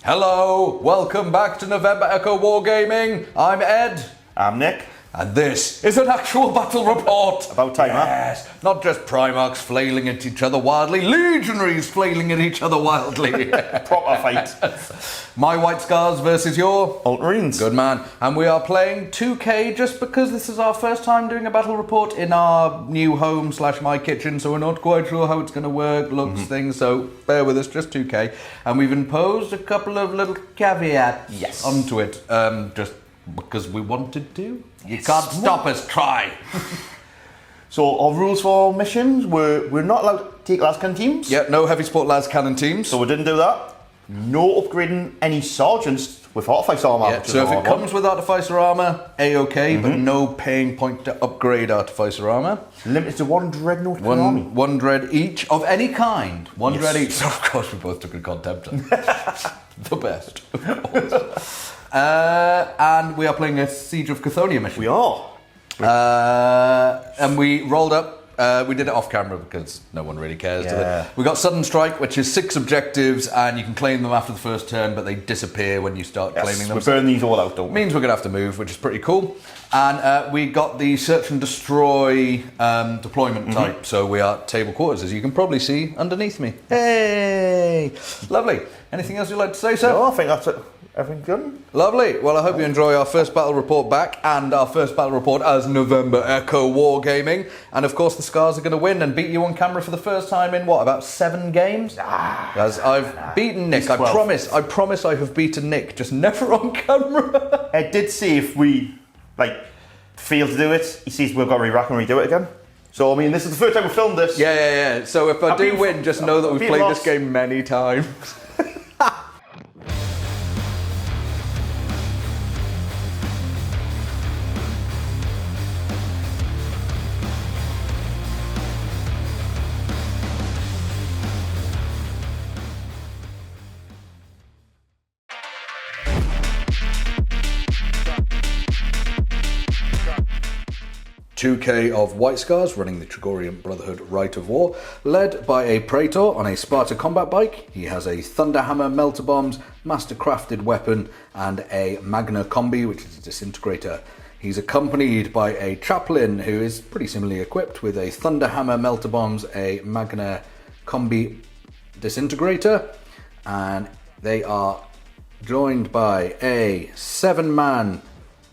Hello, welcome back to November Echo Wargaming. I'm Ed. I'm Nick. And this is an actual battle report. About time, yes. Not just Primarchs flailing at each other wildly, legionaries flailing at each other wildly. Proper fight. My White Scars versus your Ultramarines. Good man. And we are playing 2K just because this is our first time doing a battle report in our new home / my kitchen, so we're not quite sure how it's going to work, looks, things, so bear with us, just 2K. And we've imposed a couple of little caveats onto it, just because we wanted to. You can't stop us, try. So our rules for missions, we're not allowed to take lascannon teams. Yep, no heavy support lascannon teams. So we didn't do that. No upgrading any sergeants with artificer armour. Yeah, so if it comes with artificer armour, A-OK, but no paying point to upgrade artificer armour. Limited to one dreadnought per army. One dread each, of any kind. One dread each. So of course we both took a contemptor. The best. And we are playing a Siege of Cathonia mission. We are. And we rolled up. We did it off camera because no one really cares. Do they? We got Sudden Strike, which is 6 objectives, and you can claim them after the first turn, but they disappear when you start claiming them. We burn these all out, don't we? Means we're going to have to move, which is pretty cool. And we got the Search and Destroy deployment type, so we are table quarters, as you can probably see underneath me. Hey! Lovely. Anything else you'd like to say, sir? No, I think that's it. Everything good? Lovely. Well, I hope you enjoy our first battle report back and our first battle report as November Echo Wargaming. And of course, the Scars are going to win and beat you on camera for the first time in what, about 7 games? As I've beaten Nick. I promise I have beaten Nick, just never on camera. Ed did say if we fail to do it, he says we've got to re-rack and redo it again. So I mean, this is the first time we filmed this. Yeah. So if I do win, just know that we've played this game many times. 2K of White Scars running the Tregorian Brotherhood Rite of War, led by a Praetor on a Sparta combat bike. He has a Thunderhammer melter bombs, master crafted weapon, and a Magna Combi, which is a disintegrator. He's accompanied by a Chaplain who is pretty similarly equipped with a Thunderhammer melter bombs, a Magna Combi disintegrator, and they are joined by a 7-man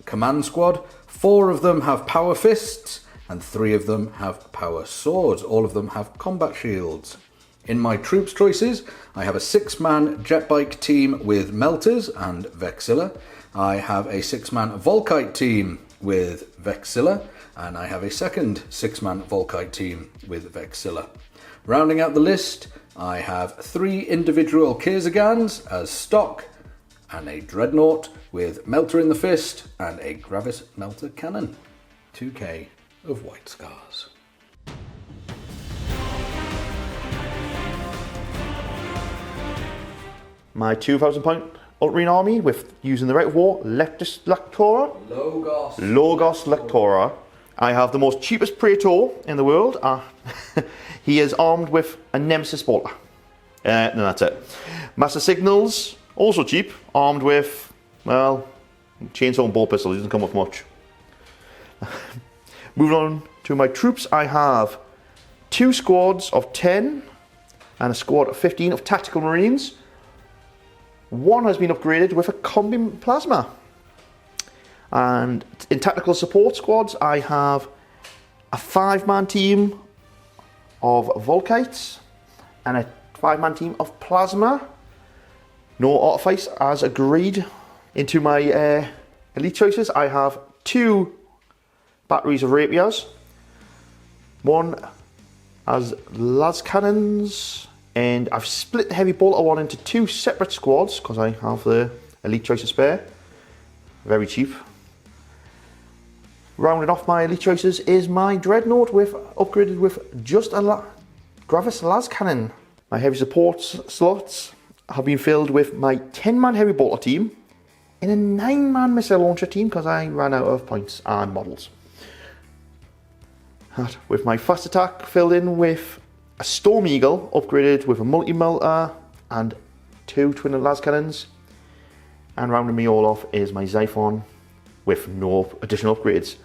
command squad. 4 of them have power fists, and 3 of them have power swords. All of them have combat shields. In my troops choices, I have a 6-man jet bike team with melters and Vexilla. I have a 6-man Volkite team with Vexilla, and I have a second 6-man Volkite team with Vexilla. Rounding out the list, I have 3 individual Kirzagans as stock, and a Dreadnought with Melter in the Fist and a Gravis Melter Cannon. 2K of White Scars. My 2,000 point Ultramarine army with using the Rite of War, Lectus Lectora. Logos Lectora. I have the most cheapest Praetor in the world. He is armed with a Nemesis bolter. And that's it. Master Signals, also cheap, armed with, well, chainsaw and bolt pistol. He doesn't come with much. Moving on to my troops, I have 2 squads of 10 and a squad of 15 of tactical marines. 1 has been upgraded with a combi plasma. And in tactical support squads, I have a 5-man team of Volkites and a 5-man team of plasma. No artifice as agreed. Into my elite choices, I have 2 batteries of rapiers. 1 as las cannons, and I've split the heavy bolter one into 2 separate squads because I have the elite choices spare. Very cheap. Rounding off my elite choices is my dreadnought upgraded with just a Gravis las cannon. My heavy support slots have been filled with my 10-man heavy bolter team and a 9-man missile launcher team because I ran out of points and models. With my fast attack filled in with a Storm Eagle upgraded with a multi-melter and 2 twin las cannons. And rounding me all off is my Xiphon with no additional upgrades.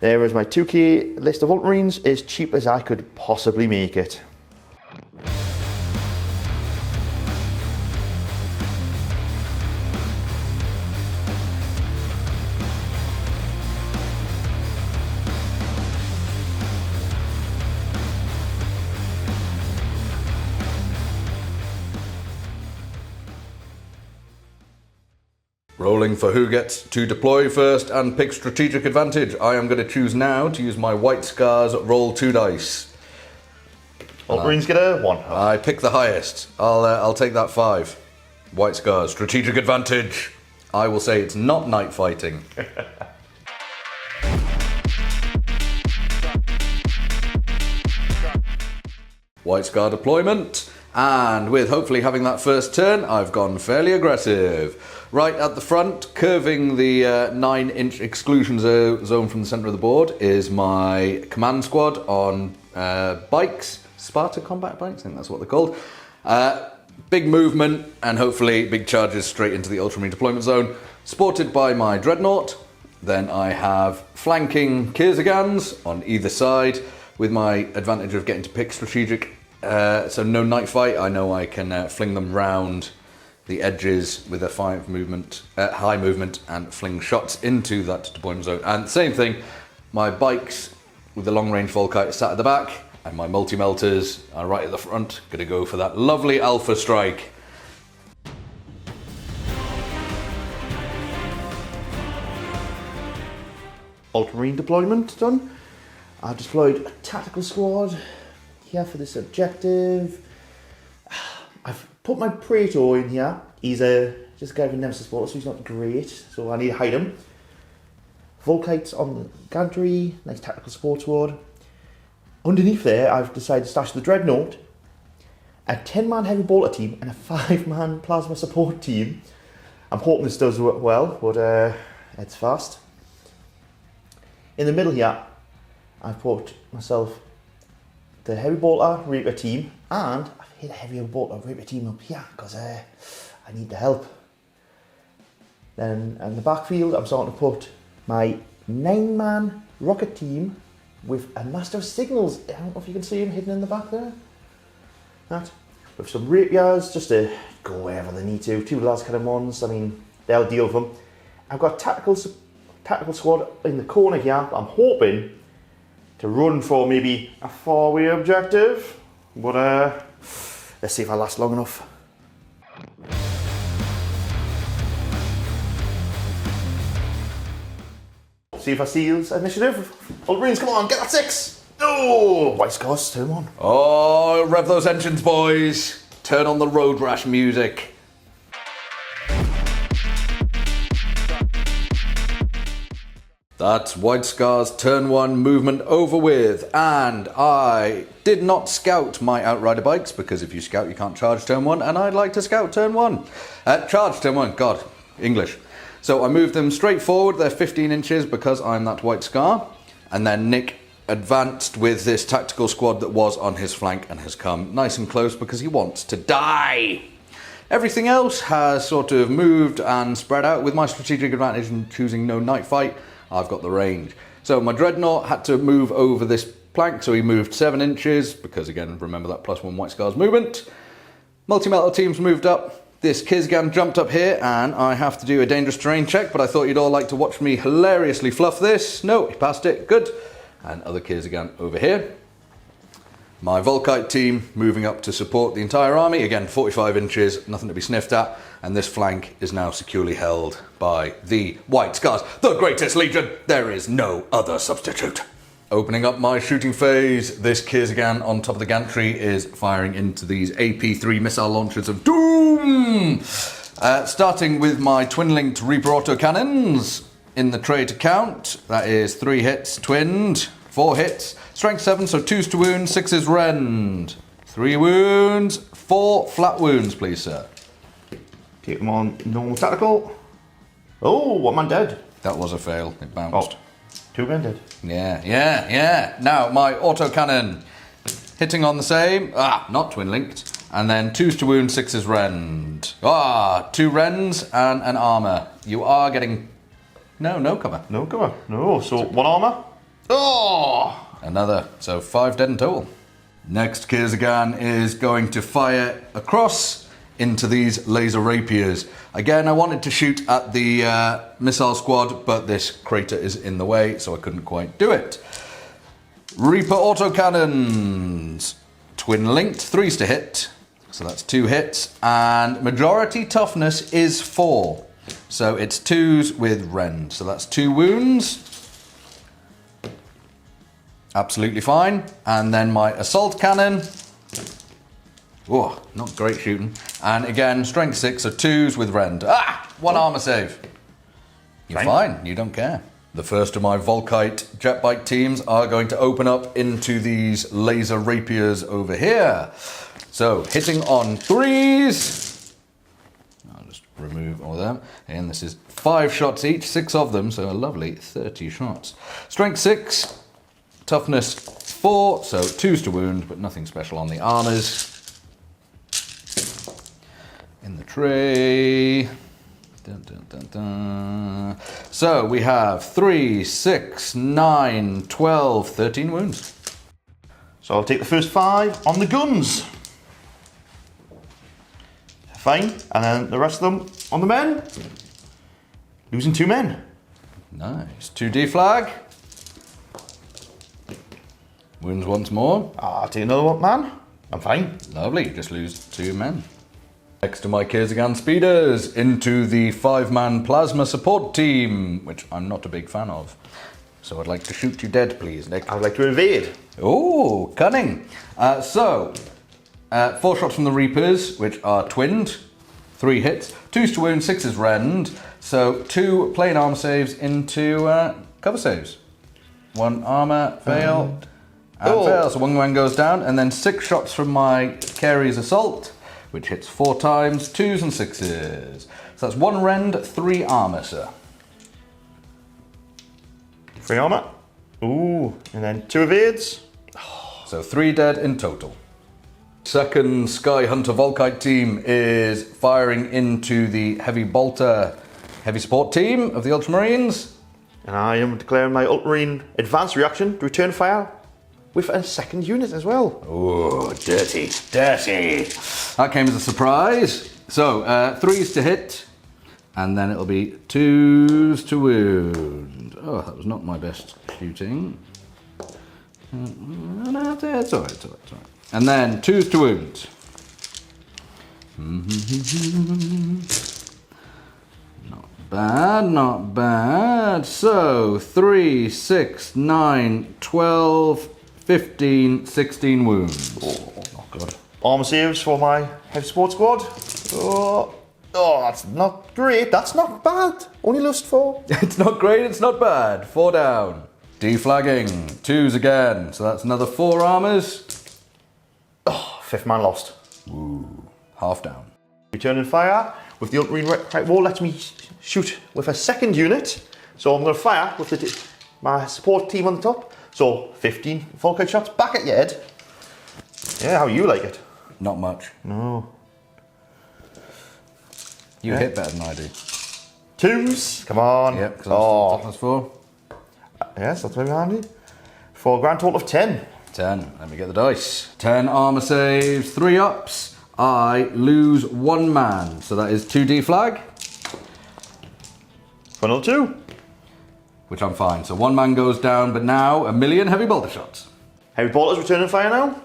There is my 2k list of Ultramarines, as cheap as I could possibly make it. Rolling for who gets to deploy first and pick strategic advantage. I am going to choose now to use my White Scars roll 2 dice. Ultramarines get a 1. I pick the highest. I'll take that 5. White Scars, strategic advantage. I will say it's not night fighting. White Scar deployment, and with hopefully having that first turn, I've gone fairly aggressive. Right at the front, curving the 9-inch exclusion zone from the centre of the board, is my command squad on bikes, Sparta combat bikes, I think that's what they're called. Big movement and hopefully big charges straight into the Ultramarine deployment zone, supported by my Dreadnought. Then I have flanking Kirzigans on either side, with my advantage of getting to pick strategic, so no night fight. I know I can fling them round the edges with a high movement and fling shots into that deployment zone. And same thing, my bikes with the long range Volkite sat at the back, and my multi-melters are right at the front, gonna go for that lovely alpha strike. Ultramarine deployment done. I've deployed a tactical squad here for this objective. I've put my Praetor in here. He's just a guy with Nemesis support, so he's not great, so I need to hide him. Volkites on the gantry, nice tactical support squad. Underneath there, I've decided to stash the Dreadnought, a 10-man heavy bolter team, and a 5-man plasma support team. I'm hoping this does work well, but it's fast. In the middle here, I've put myself the heavy bolter Reaper team, and I've hit a heavy bolter Reaper team up here because I need the help. Then in the backfield, I'm starting to put my 9-man rocket team with a Master of Signals. I don't know if you can see him hidden in the back there. That. With some rapiers, just to go wherever they need to. 2 las cannon ones, I mean, they'll deal with them. I've got tactical squad in the corner here. I'm hoping to run for maybe a 4-way objective, but let's see if I last long enough. See if I seals initiative. Ultramarines, come on, get that 6! Oh, White Scars, turn 1. Oh, rev those engines, boys. Turn on the road rash music. That's White Scars turn 1 movement over with, and I did not scout my Outrider bikes, because if you scout you can't charge turn 1, and I'd like to scout turn 1. Charge turn 1, God, English. So I moved them straight forward, they're 15 inches because I'm that White Scar, and then Nick advanced with this tactical squad that was on his flank and has come nice and close because he wants to die. Everything else has sort of moved and spread out. With my strategic advantage in choosing no night fight, I've got the range. So my Dreadnought had to move over this plank, so he moved 7 inches, because again, remember that +1 White Scars movement. Multi-metal teams moved up. This Kizgan jumped up here, and I have to do a dangerous terrain check, but I thought you'd all like to watch me hilariously fluff this. No, he passed it, good. And other Kizgan over here. My Volkite team moving up to support the entire army. Again, 45 inches, nothing to be sniffed at. And this flank is now securely held by the White Scars, the greatest legion. There is no other substitute. Opening up my shooting phase, this Kizgan on top of the gantry is firing into these AP3 missile launchers of doom. Starting with my twin-linked Reaper autocannons in the tray to count. That is 3 hits, twinned, 4 hits, strength 7, so 2's to wound, 6 is rend. 3 wounds, 4 flat wounds, please, sir. Take them on normal tactical. Oh, 1 man dead. That was a fail, it bounced. Oh, 2 men dead. Yeah. Now, my autocannon hitting on the same, not twin-linked, And then 2s to wound, 6s rend. 2 rends and an armor. You are getting... No cover. No cover. No, so 1 armor. Oh! Another. So 5 dead in total. Next, Kirzagan is going to fire across into these laser rapiers. Again, I wanted to shoot at the missile squad, but this crater is in the way, so I couldn't quite do it. Reaper autocannons. Twin linked, 3s to hit. So that's 2 hits. And majority toughness is 4. So it's 2s with rend. So that's 2 wounds. Absolutely fine. And then my assault cannon. Oh, not great shooting. And again, strength 6, so 2s with rend. 1 armor save. You're fine, you don't care. The first of my Volkite jetbike teams are going to open up into these laser rapiers over here. So, hitting on 3s. I'll just remove all of them. And this is 5 shots each, 6 of them, so a lovely 30 shots. Strength 6, toughness 4, so 2s to wound, but nothing special on the armors. In the tray. Dun, dun, dun, dun. So we have 3, 6, 9, 12, 13 wounds. So I'll take the first 5 on the guns. Fine. And then the rest of them on the men. Losing 2 men. Nice. 2D flag. Wounds once more. I'll take another one, man. I'm fine. Lovely. Just lose 2 men. Next to my Kirzagan speeders, into the 5-man plasma support team, which I'm not a big fan of. So I'd like to shoot you dead, please, Nick. I would like to evade. Oh, cunning. 4 shots from the Reapers, which are twinned. 3 hits. 2s to wound, 6s rend. So 2 plain armor saves into cover saves. 1 armor, fail, and fail. So 1 man goes down, and then 6 shots from my Carey's assault, which hits 4 times, 2s and 6s. So that's 1 rend, 3 armor, sir. 3 armor. Ooh, and then 2 evades. So 3 dead in total. Second Sky Hunter Volkite team is firing into the Heavy Bolter heavy support team of the Ultramarines. And I am declaring my Ultramarine advanced reaction to return fire with a second unit as well. Oh, dirty, dirty. That came as a surprise. So, 3s to hit, and then it'll be 2s to wound. Oh, that was not my best shooting. No, it's all right, it's all right, it's all right. And then 2s to wound. Not bad, not bad. So, 3, 6, 9, 12, 15, 16 wounds. Oh, not good. Armor saves for my heavy support squad. Oh, that's not great. That's not bad. Only lost 4. It's not great, it's not bad. 4 down. Deflagging. 2s again. So that's another 4 armors. Oh, 5th man lost. Ooh, half down. Returning fire with the Ultramarine right wall lets me shoot with a second unit. So I'm going to fire with my support team on the top. So 15 Volkite shots back at your head. Yeah, how you like it? Not much. No. You hit better than I do. 2s. Come on. Yep, because that's 4. Yes, that's very handy. For a grand total of 10. 10. Let me get the dice. 10 armor saves, 3 ups. I lose 1 man. So that is 2 deflag. For another 2. Which I'm fine. So 1 man goes down, but now 1,000,000 heavy bolter shots. Heavy bolters returning fire now.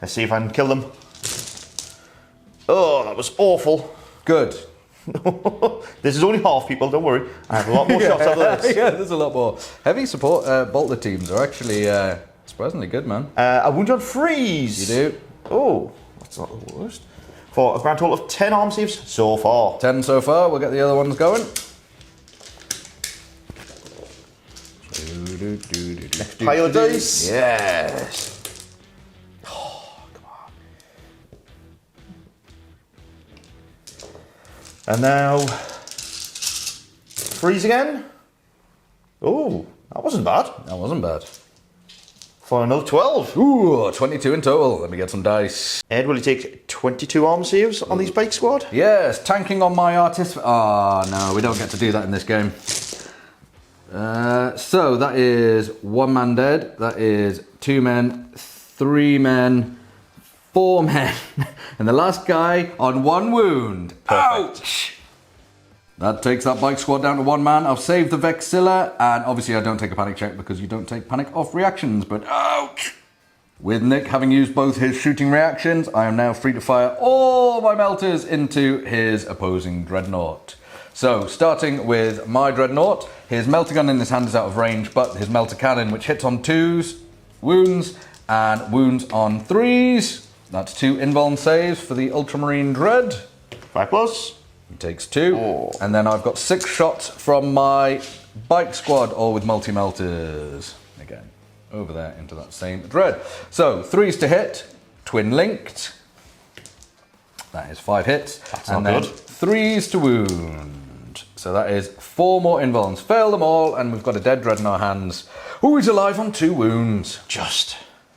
Let's see if I can kill them. Oh, that was awful. Good. This is only half, people, don't worry. I have a lot more shots after this. Yeah, there's a lot more. Heavy support bolter teams are actually surprisingly good, man. A wound on freeze. You do. Oh, that's not the worst. For a grand total of 10 arm saves so far. 10 so far. We'll get the other ones going. Next pile of dice. Yes. Oh, come on. And now, freeze again. Oh, that wasn't bad. That wasn't bad. for another 12. Ooh, 22 in total. Let me get some dice. Ed, will you take 22 arm saves on these bike squad? Yes, tanking on my artist. Ah, no, we don't get to do that in this game. So that is 1 man dead. That is 2 men, 3 men, 4 men, and the last guy on 1 wound. Perfect. Ouch! That takes that bike squad down to 1 man. I've saved the Vexilla, and obviously I don't take a panic check because you don't take panic off reactions, but ouch! With Nick having used both his shooting reactions, I am now free to fire all my melters into his opposing dreadnought. So, starting with my dreadnought, his melter gun in his hand is out of range, but his melter cannon, which hits on 2s, wounds, and wounds on 3s. That's 2 invuln saves for the Ultramarine Dread. 5+. He takes 2. And then I've got 6 shots from my bike squad, all with multi-melters. Again, over there into that same dread. So, 3s to hit, twin linked. That is 5 hits. That's and not then good. 3s to wound. So that is 4 more invulns. Fail them all, and we've got a dead dread in our hands. Who is alive on 2 wounds. Just.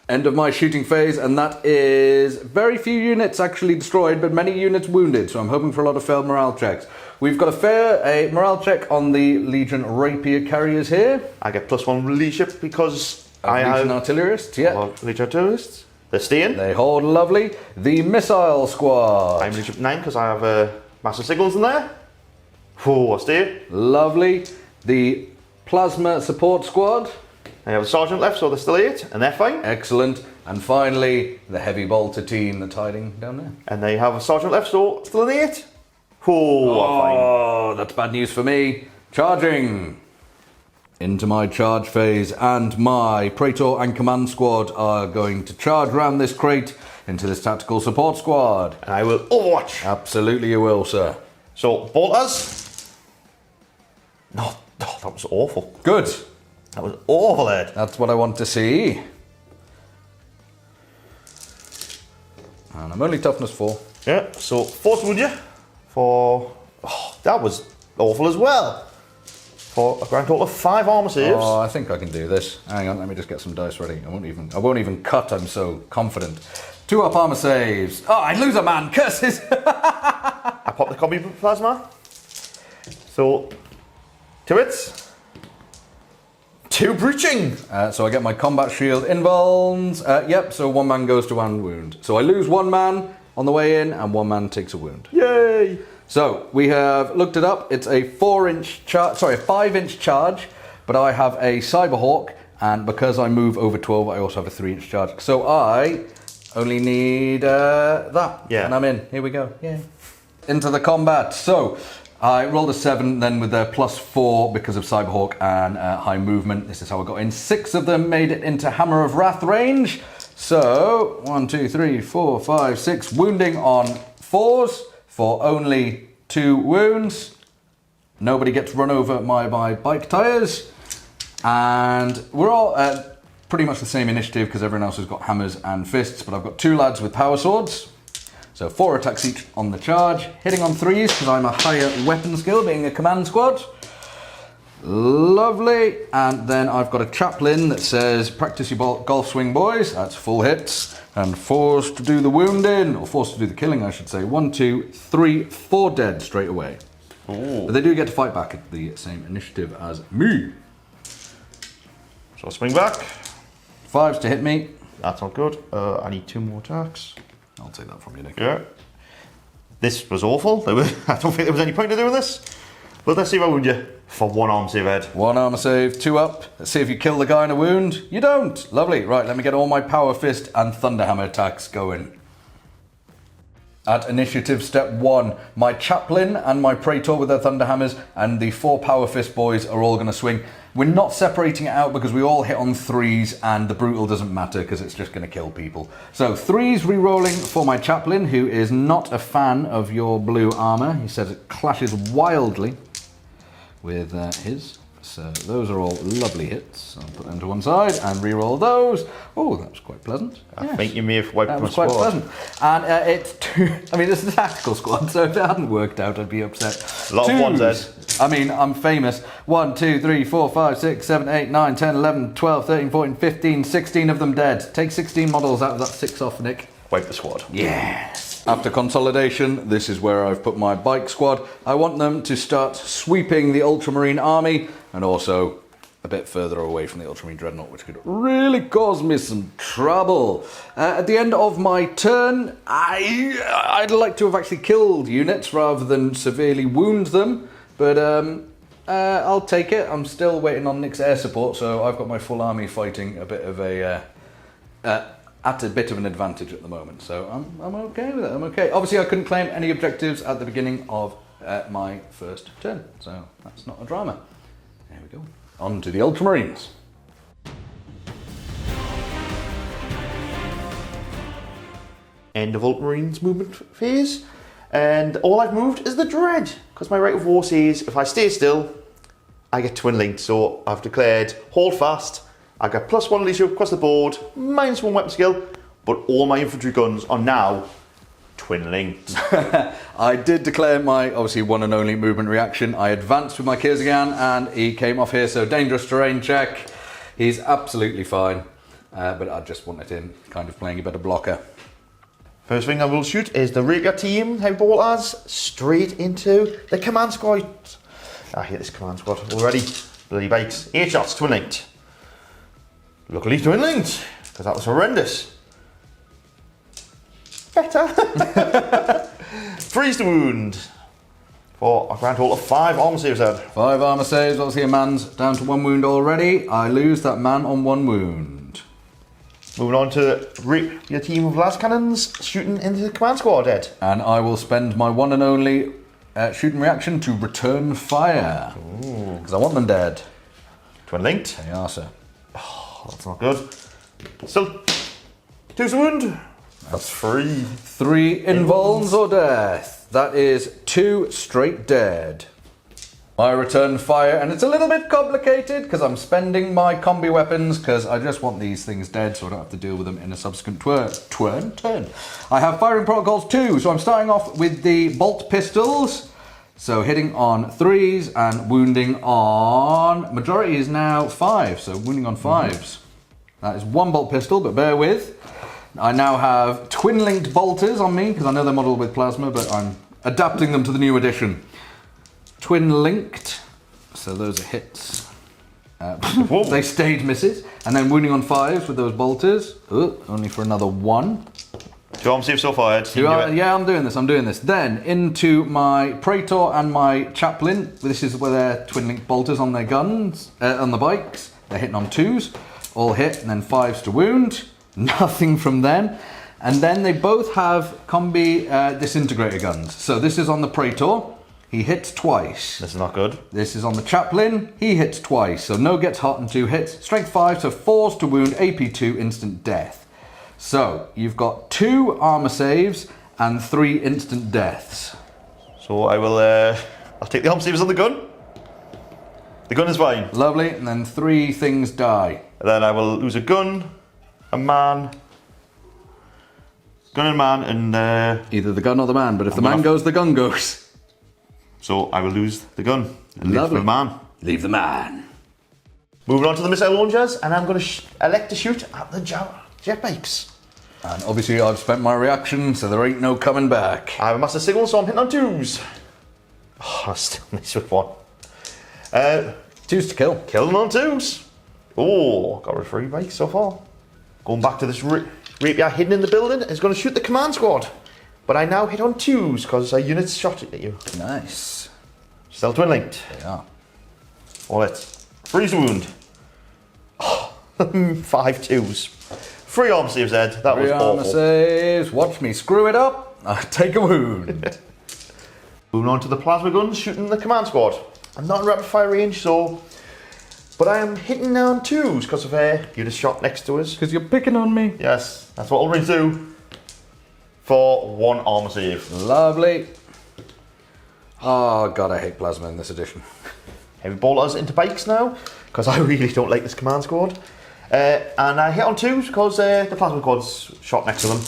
End of my shooting phase, and that is very few units actually destroyed, but many units wounded, so I'm hoping for a lot of failed morale checks. We've got a morale check on the Legion Rapier carriers here. I get +1 leadership because I Legion have Artillerists, yeah. Legion Artillerists. They're staying. They hold lovely. The Missile Squad. I'm leadership 9 because I have massive signals in there. Oh, I stay. Lovely. The Plasma Support Squad. I have a sergeant left, so they're still 8, and they're fine. Excellent. And finally, the Heavy Bolter team that's hiding down there. And they have a sergeant left, so still an 8. Oh, I'm fine. Oh, that's bad news for me. Charging into my charge phase, and my Praetor and Command Squad are going to charge around this crate into this Tactical Support Squad. And I will overwatch. Absolutely you will, sir. So, bolters. No, oh, that was awful. Good. That was awful, Ed. That's what I want to see. And I'm only toughness 4. Yeah, so force wound you for... Oh, that was awful as well. For a grand total of 5 armor saves. Oh, I think I can do this. Hang on, let me just get some dice ready. I won't even cut, I'm so confident. 2 up armor saves. Oh, I'd lose a man, curses! I pop the combi plasma. So, 2 hits. 2 breaching. So I get my combat shield invulns. Yep, so 1 man goes to 1 wound. So I lose 1 man on the way in, and 1 man takes a wound. Yay! So we have looked it up. It's a 5-inch charge, but I have a Cyberhawk, and because I move over 12, I also have a 3-inch charge. So I only need that. Yeah. And I'm in. Here we go. Yay. Into the combat. So I rolled a 7, then with a +4 because of Cyberhawk and high movement. This is how I got in. 6 of them made it into Hammer of Wrath range. So 1, 2, 3, 4, 5, 6 wounding on 4s for only 2 wounds. Nobody gets run over by my bike tyres. And we're all at pretty much the same initiative because everyone else has got hammers and fists, but I've got 2 lads with power swords. So 4 attacks each on the charge, hitting on 3s because I'm a higher weapon skill, being a command squad. Lovely. And then I've got a chaplain that says, practice your golf swing, boys. That's full hits. And 4s to do the wounding, or 4s to do the killing, I should say. 1, 2, 3, 4 dead straight away. Ooh. But they do get to fight back at the same initiative as me. So I'll swing back. 5s to hit me. That's not good. I need 2 more attacks. I'll take that from you, Nick. Yeah. This was awful. I don't think there was any point in doing this. But let's see if I wound you for 1 arm save, Ed. 1 armor save, 2 up. Let's see if you kill the guy in a wound. You don't. Lovely. Right, let me get all my power fist and thunderhammer attacks going. At initiative step 1, my chaplain and my praetor with their thunderhammers and the 4 power fist boys are all going to swing. We're not separating it out because we all hit on 3s and the brutal doesn't matter because it's just going to kill people. So 3s re-rolling for my chaplain, who is not a fan of your blue armor. He says it clashes wildly with his So those are all lovely hits. I'll put them to one side and re-roll those. Oh, that was quite pleasant. I think you may have wiped my That was quite squad. pleasant. And it's two. I mean, this is a tactical squad, so if it hadn't worked out, I'd be upset. A lot of ones, Ed. I mean, I'm famous. 1, 2, 3, 4, 5, 6, 7, 8, 9, 10, 11, 12, 13, 14, 15, 16 of them dead. Take 16 models out of that 6 off, Nick. Wipe the squad. Yes. After consolidation, this is where I've put my bike squad. I want them to start sweeping the Ultramarine army, and also a bit further away from the Ultramarine Dreadnought, which could really cause me some trouble. At the end of my turn, I'd like to have actually killed units rather than severely wound them, but I'll take it. I'm still waiting on Nick's air support, so I've got my full army fighting a bit of at a bit of an advantage at the moment, so I'm okay with it. I'm okay. Obviously, I couldn't claim any objectives at the beginning of my first turn, so that's not a drama. There we go. On to the Ultramarines. End of Ultramarines movement phase, and all I've moved is the Dread, because my Rite of War says if I stay still, I get twin linked. So I've declared hold fast. I got +1 leadership across the board, -1 weapon skill, but all my infantry guns are now twin linked. I did declare my, obviously, one and only movement reaction. I advanced with my Kyrgyzstan and he came off here, so dangerous terrain check. He's absolutely fine, but I just wanted him kind of playing a better blocker. First thing I will shoot is the Rapier team, heavy bolters, straight into the command squad. I hate this command squad already. Bloody bikes. 8 shots, twin linked. Luckily twin linked, because that was horrendous. Better. Freeze to wound. For a grand total of 5 armor saves then. 5 armour saves, obviously a man's down to 1 wound already. I lose that man on 1 wound. Moving on to your team of las cannons, shooting into the command squad, Ed. And I will spend my one and only shooting reaction to return fire. Because I want them dead. Twin linked. They are, sir. Oh, that's not good. Still 2 to wound. That's 3. 3 invulns or death. That is 2 straight dead. I return fire, and it's a little bit complicated because I'm spending my combi weapons because I just want these things dead so I don't have to deal with them in a subsequent turn. I have firing protocols 2, so I'm starting off with the bolt pistols. So hitting on 3s and wounding on, majority is now 5, so wounding on 5s. That is 1 bolt pistol, but bear with. I now have twin-linked bolters on me, because I know they're modeled with plasma, but I'm adapting them to the new edition. Twin-linked, so those are hits. They stayed misses. And then wounding on 5s with those bolters. Only for another 1. 2 arm saves so far, Ed. Yeah, I'm doing this. Then into my Praetor and my Chaplain. This is where they're twin-linked bolters on their guns, on the bikes. They're hitting on 2s, all hit, and then 5s to wound. Nothing from them. And then they both have combi disintegrator guns. So this is on the Praetor. He hits twice. This is not good. This is on the Chaplain. He hits twice. So no gets hot and 2 hits. Strength 5, so 4s to wound, AP 2, instant death. So you've got 2 armor saves and 3 instant deaths. So I will, I'll take the armor saves on the gun. The gun is fine. Lovely. And then 3 things die. And then I will lose a gun, a man, and Either the gun or the man, but if the man goes, the gun goes. So I will lose the gun and Lovely. leave the man. Leave the man. Moving on to the missile launchers, and I'm going to elect to shoot at the jet bikes. And obviously I've spent my reaction, so there ain't no coming back. I have a master signal, so I'm hitting on 2s. Oh, I still miss with 1. 2s to kill. Killing on 2s. Oh, got a 3 bike so far. Going back to this rapier hidden in the building, is going to shoot the command squad. But I now hit on 2s because a unit's shot at you. Nice. Still twin linked. They are. All it. Freeze wound. Oh, 5 2s. 3 arm saves, Ed. That was 3 armor awful. saves. Watch me screw it up. I take a wound. Moving on to the plasma guns, shooting the command squad. I'm not in rapid fire range, so. But I am hitting down 2s because of you just shot next to us. Because you're picking on me. Yes, that's what Ultramarines do. For 1 armor save. Lovely. Oh god, I hate plasma in this edition. heavy bolters into bikes now, because I really don't like this command squad. And I hit on 2s because the plasma quad's shot next to them.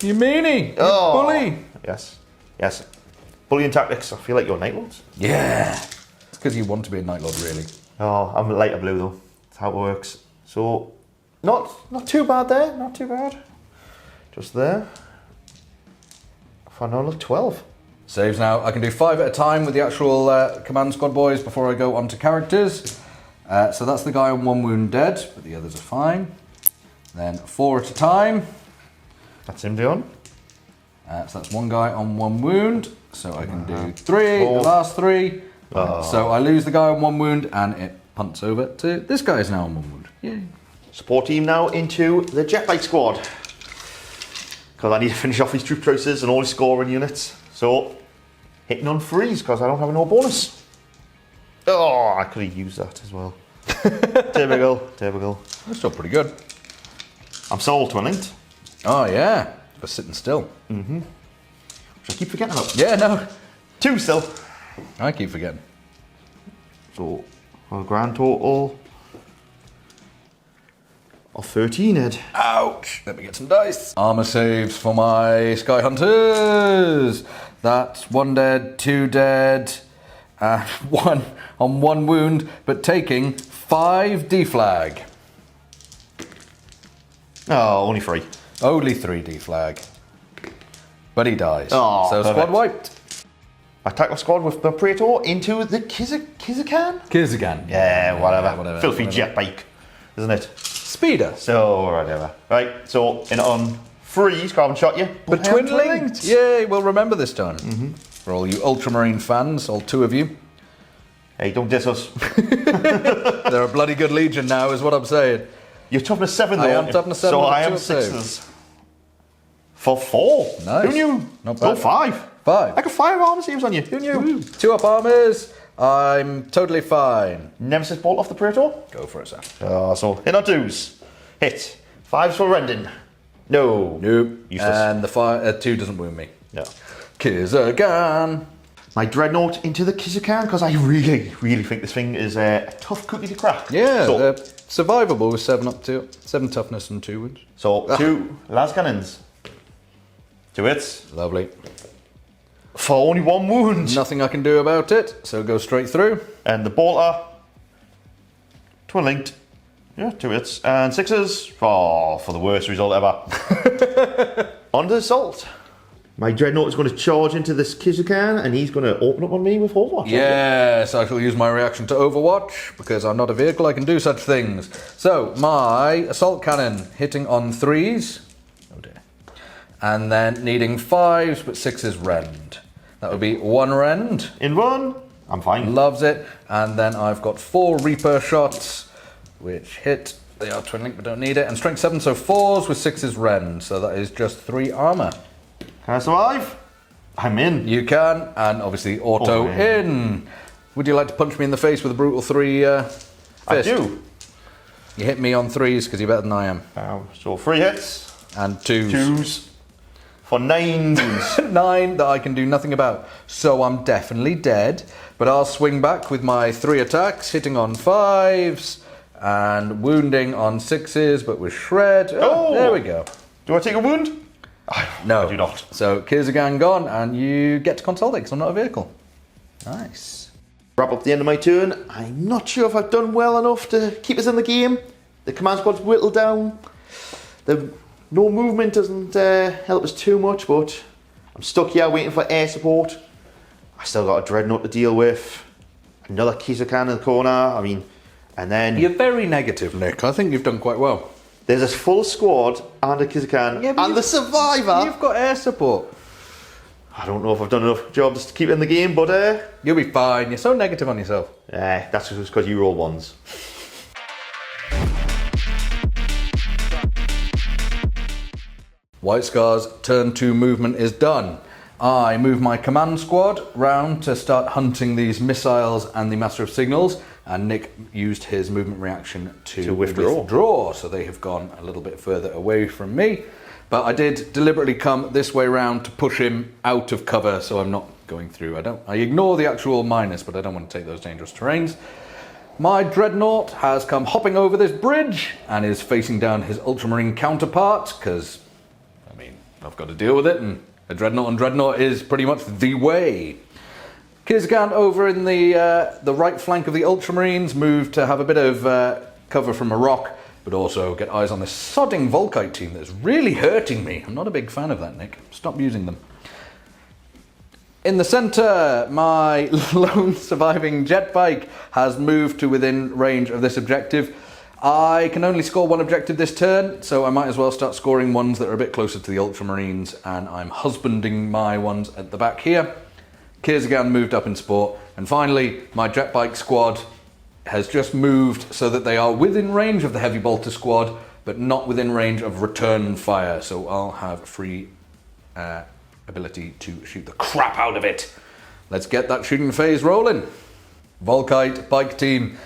You meanie! You bully! Yes. Bullying tactics. I feel like you're Night Lords. Yeah. It's because you want to be a Night Lord, really. Oh, I'm lighter blue though. That's how it works. So, not too bad there. Not too bad. Just there. For another 12. Saves now. I can do 5 at a time with the actual command squad boys before I go on to characters. So that's the guy on 1 wound dead, but the others are fine. Then 4 at a time. That's him doing. So that's 1 guy on 1 wound. So I can do 3, the last 3. So I lose the guy on 1 wound and it punts over to this guy is now on 1 wound. Yay. Support team now into the jet bike squad. Because I need to finish off these troop choices and all these scoring units. So, hitting on 3s because I don't have no bonus. Oh, I could have used that as well. Typical. That's still pretty good. I'm sold to a linked. Oh yeah, for sitting still. Which I keep forgetting about. Yeah, no. 2 still. I keep forgetting. So, a grand total of 13, Ed. Ouch! Let me get some dice. Armor saves for my Sky Hunters. That's 1 dead, 2 dead, 1 on 1 wound, but taking 5 deflag. Oh, only 3. Only 3 deflag. But he dies. Oh, so perfect. squad wiped. I attack my squad with the Praetor into the Kizakan? Kizagan. Yeah, whatever. Filthy jet bike, isn't it? Speeder. So, whatever. Right, so in on 3s, carbon shot you. But twin linked. Yay, we'll remember this time. For all you Ultramarine fans, all 2 of you. Hey, don't diss us. They're a bloody good legion now, is what I'm saying. You're toughness 7 though. I am toughness 7. So I am with 2 of 6s. For 4? Nice. Who knew? Not bad. Oh, 5. 5. I got 5 armor saves on you. Who knew? Woo. 2 up armors. I'm totally fine. Nemesis bolt off the Praetor. Go for it, sir. So hit on 2s. Hit. 5s for Rendon. No. Nope. Useless. And the 2 doesn't wound me. No. Kizagan. My Dreadnought into the Kizakan because I really think this thing is a tough cookie to crack. Yeah, So, they're survivable with 7 toughness and 2 wounds. so 2 las cannons. 2 hits. Lovely. For only 1 wound. Nothing I can do about it, so go straight through. And the bolter. Twin linked. Yeah, 2 hits. And 6s. Oh, for the worst result ever. On to assault. My Dreadnought is going to charge into this Kizakan and he's going to open up on me with Overwatch. Yes, I shall use my reaction to Overwatch because I'm not a vehicle, I can do such things. So, my assault cannon hitting on 3s. Oh dear. And then needing 5s but 6s rend. That would be 1 rend. In 1. I'm fine. Loves it. And then I've got 4 Reaper shots, which hit. They are twin link but don't need it. And strength 7, so 4s with 6s rend. So that is just 3 armor. Can I survive? I'm in. You can, and obviously auto in. Would you like to punch me in the face with a brutal 3 fist? I do. You hit me on 3s because you're better than I am. So 3 hits. And 2s. 2s. For 9 wounds. 9 that I can do nothing about. So I'm definitely dead. But I'll swing back with my 3 attacks, hitting on 5s and wounding on 6s, but with shred. Oh, there we go. Do I take a wound? No. I do not. So Kizagan gone, and you get to consolidate because I'm not a vehicle. Nice. Wrap up the end of my turn. I'm not sure if I've done well enough to keep us in the game. The command squad's whittled down. The no movement doesn't help us too much, but I'm stuck here waiting for air support. I still got a Dreadnought to deal with. Another Kizakan in the corner. I mean, and then You're very negative, Nick. I think you've done quite well. there's a full squad and a Kizakan and the survivor. You've got air support. I don't know if I've done enough jobs to keep it in the game, but You'll be fine. You're so negative on yourself. that's just because you roll 1s. White Scar's turn 2 movement is done. I move my command squad round to start hunting these missiles and the Master of Signals, and Nick used his movement reaction to withdraw, so they have gone a little bit further away from me. But I did deliberately come this way round to push him out of cover so I'm not going through. I ignore the actual minus, but I don't want to take those dangerous terrains. My Dreadnought has come hopping over this bridge and is facing down his Ultramarine counterpart, because, I mean, I've got to deal with it, and a Dreadnought on Dreadnought is pretty much the way. Kizgan over in the right flank of the Ultramarines moved to have a bit of cover from a rock, but also get eyes on this sodding Volkite team that's really hurting me. I'm not a big fan of that, Nick. Stop using them. In the centre, my lone surviving jet bike has moved to within range of this objective. I can only score one objective this turn, so I might as well start scoring ones that are a bit closer to the Ultramarines, and I'm husbanding my ones at the back here. Kyrgyzstan moved up in sport, and finally, my jet bike squad has just moved so that they are within range of the heavy bolter squad, but not within range of return fire, so I'll have free ability to shoot the crap out of it. Let's get that shooting phase rolling. Volkite bike team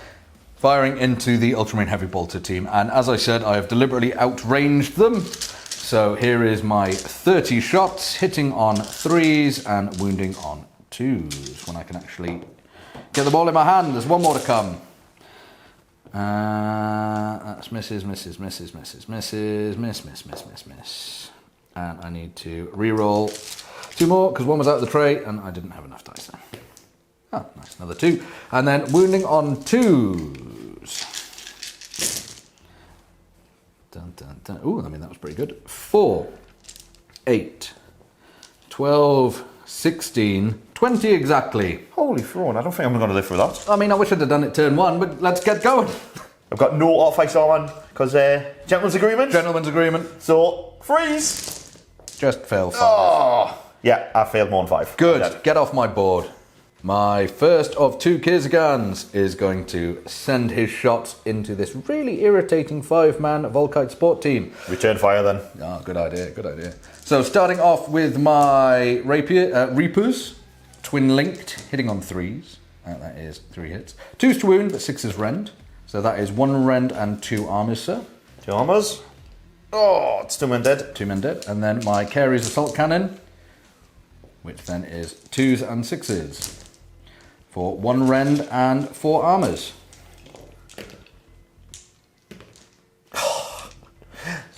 firing into the Ultramarine heavy bolter team, and as I said, I have deliberately outranged them. So here is my 30 shots, hitting on 3s and wounding on 2s when I can actually get the ball in my hand. There's one more to come. That's misses. And I need to re-roll 2 more because one was out of the tray and I didn't have enough dice there. Oh, nice, another 2. And then wounding on 2s. Ooh, I mean, that was pretty good. 4, 8, 12, 16, 20 exactly. Holy throne, I don't think I'm going to live through that. I mean, I wish I'd have done it turn 1, but let's get going. I've got no off-ice on because gentleman's agreement. Gentleman's agreement. So, freeze. Just fail 5. Oh. Yeah, I failed more than 5. Good, get off my board. My first of 2 Kyrgyzstans is going to send his shots into this really irritating 5-man Volkite sport team. Return fire then. Ah, good idea, good idea. So starting off with my Reapers, twin-linked, hitting on 3s. That is 3 hits. 2s to wound, but 6s rend. So that is 1 rend and 2 armors, sir. 2 armors. Oh, it's 2 men dead. 2 men dead. And then my Carey's assault cannon, which then is 2s and 6s. For 1 rend and 4 armors.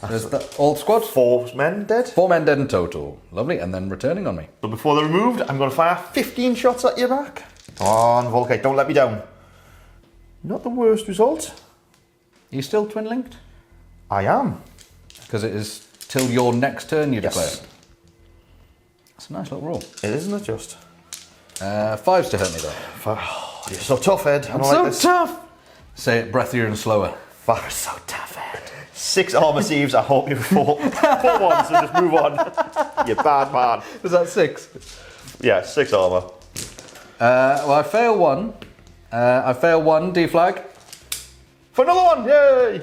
There's the old squad. 4 men dead. 4 men dead in total. Lovely. And then returning on me. So before they're removed, I'm going to fire 15 shots at your back. Come on, Volkite, don't let me down. Not the worst result. Are you still twin linked? I am. Because it is till your next turn you declare. Yes. That's a nice little roll. It isn't it just? 5s to hurt me though. You're so tough, Ed. I'm so tough. Say it breathier and slower. 5 so tough, Ed. 6 armor sieves. I hope you 4 ones, so just move on. You bad man. Was that 6? Yeah, 6 armor. Well, I fail 1. I fail 1 deflag. For another one, yay!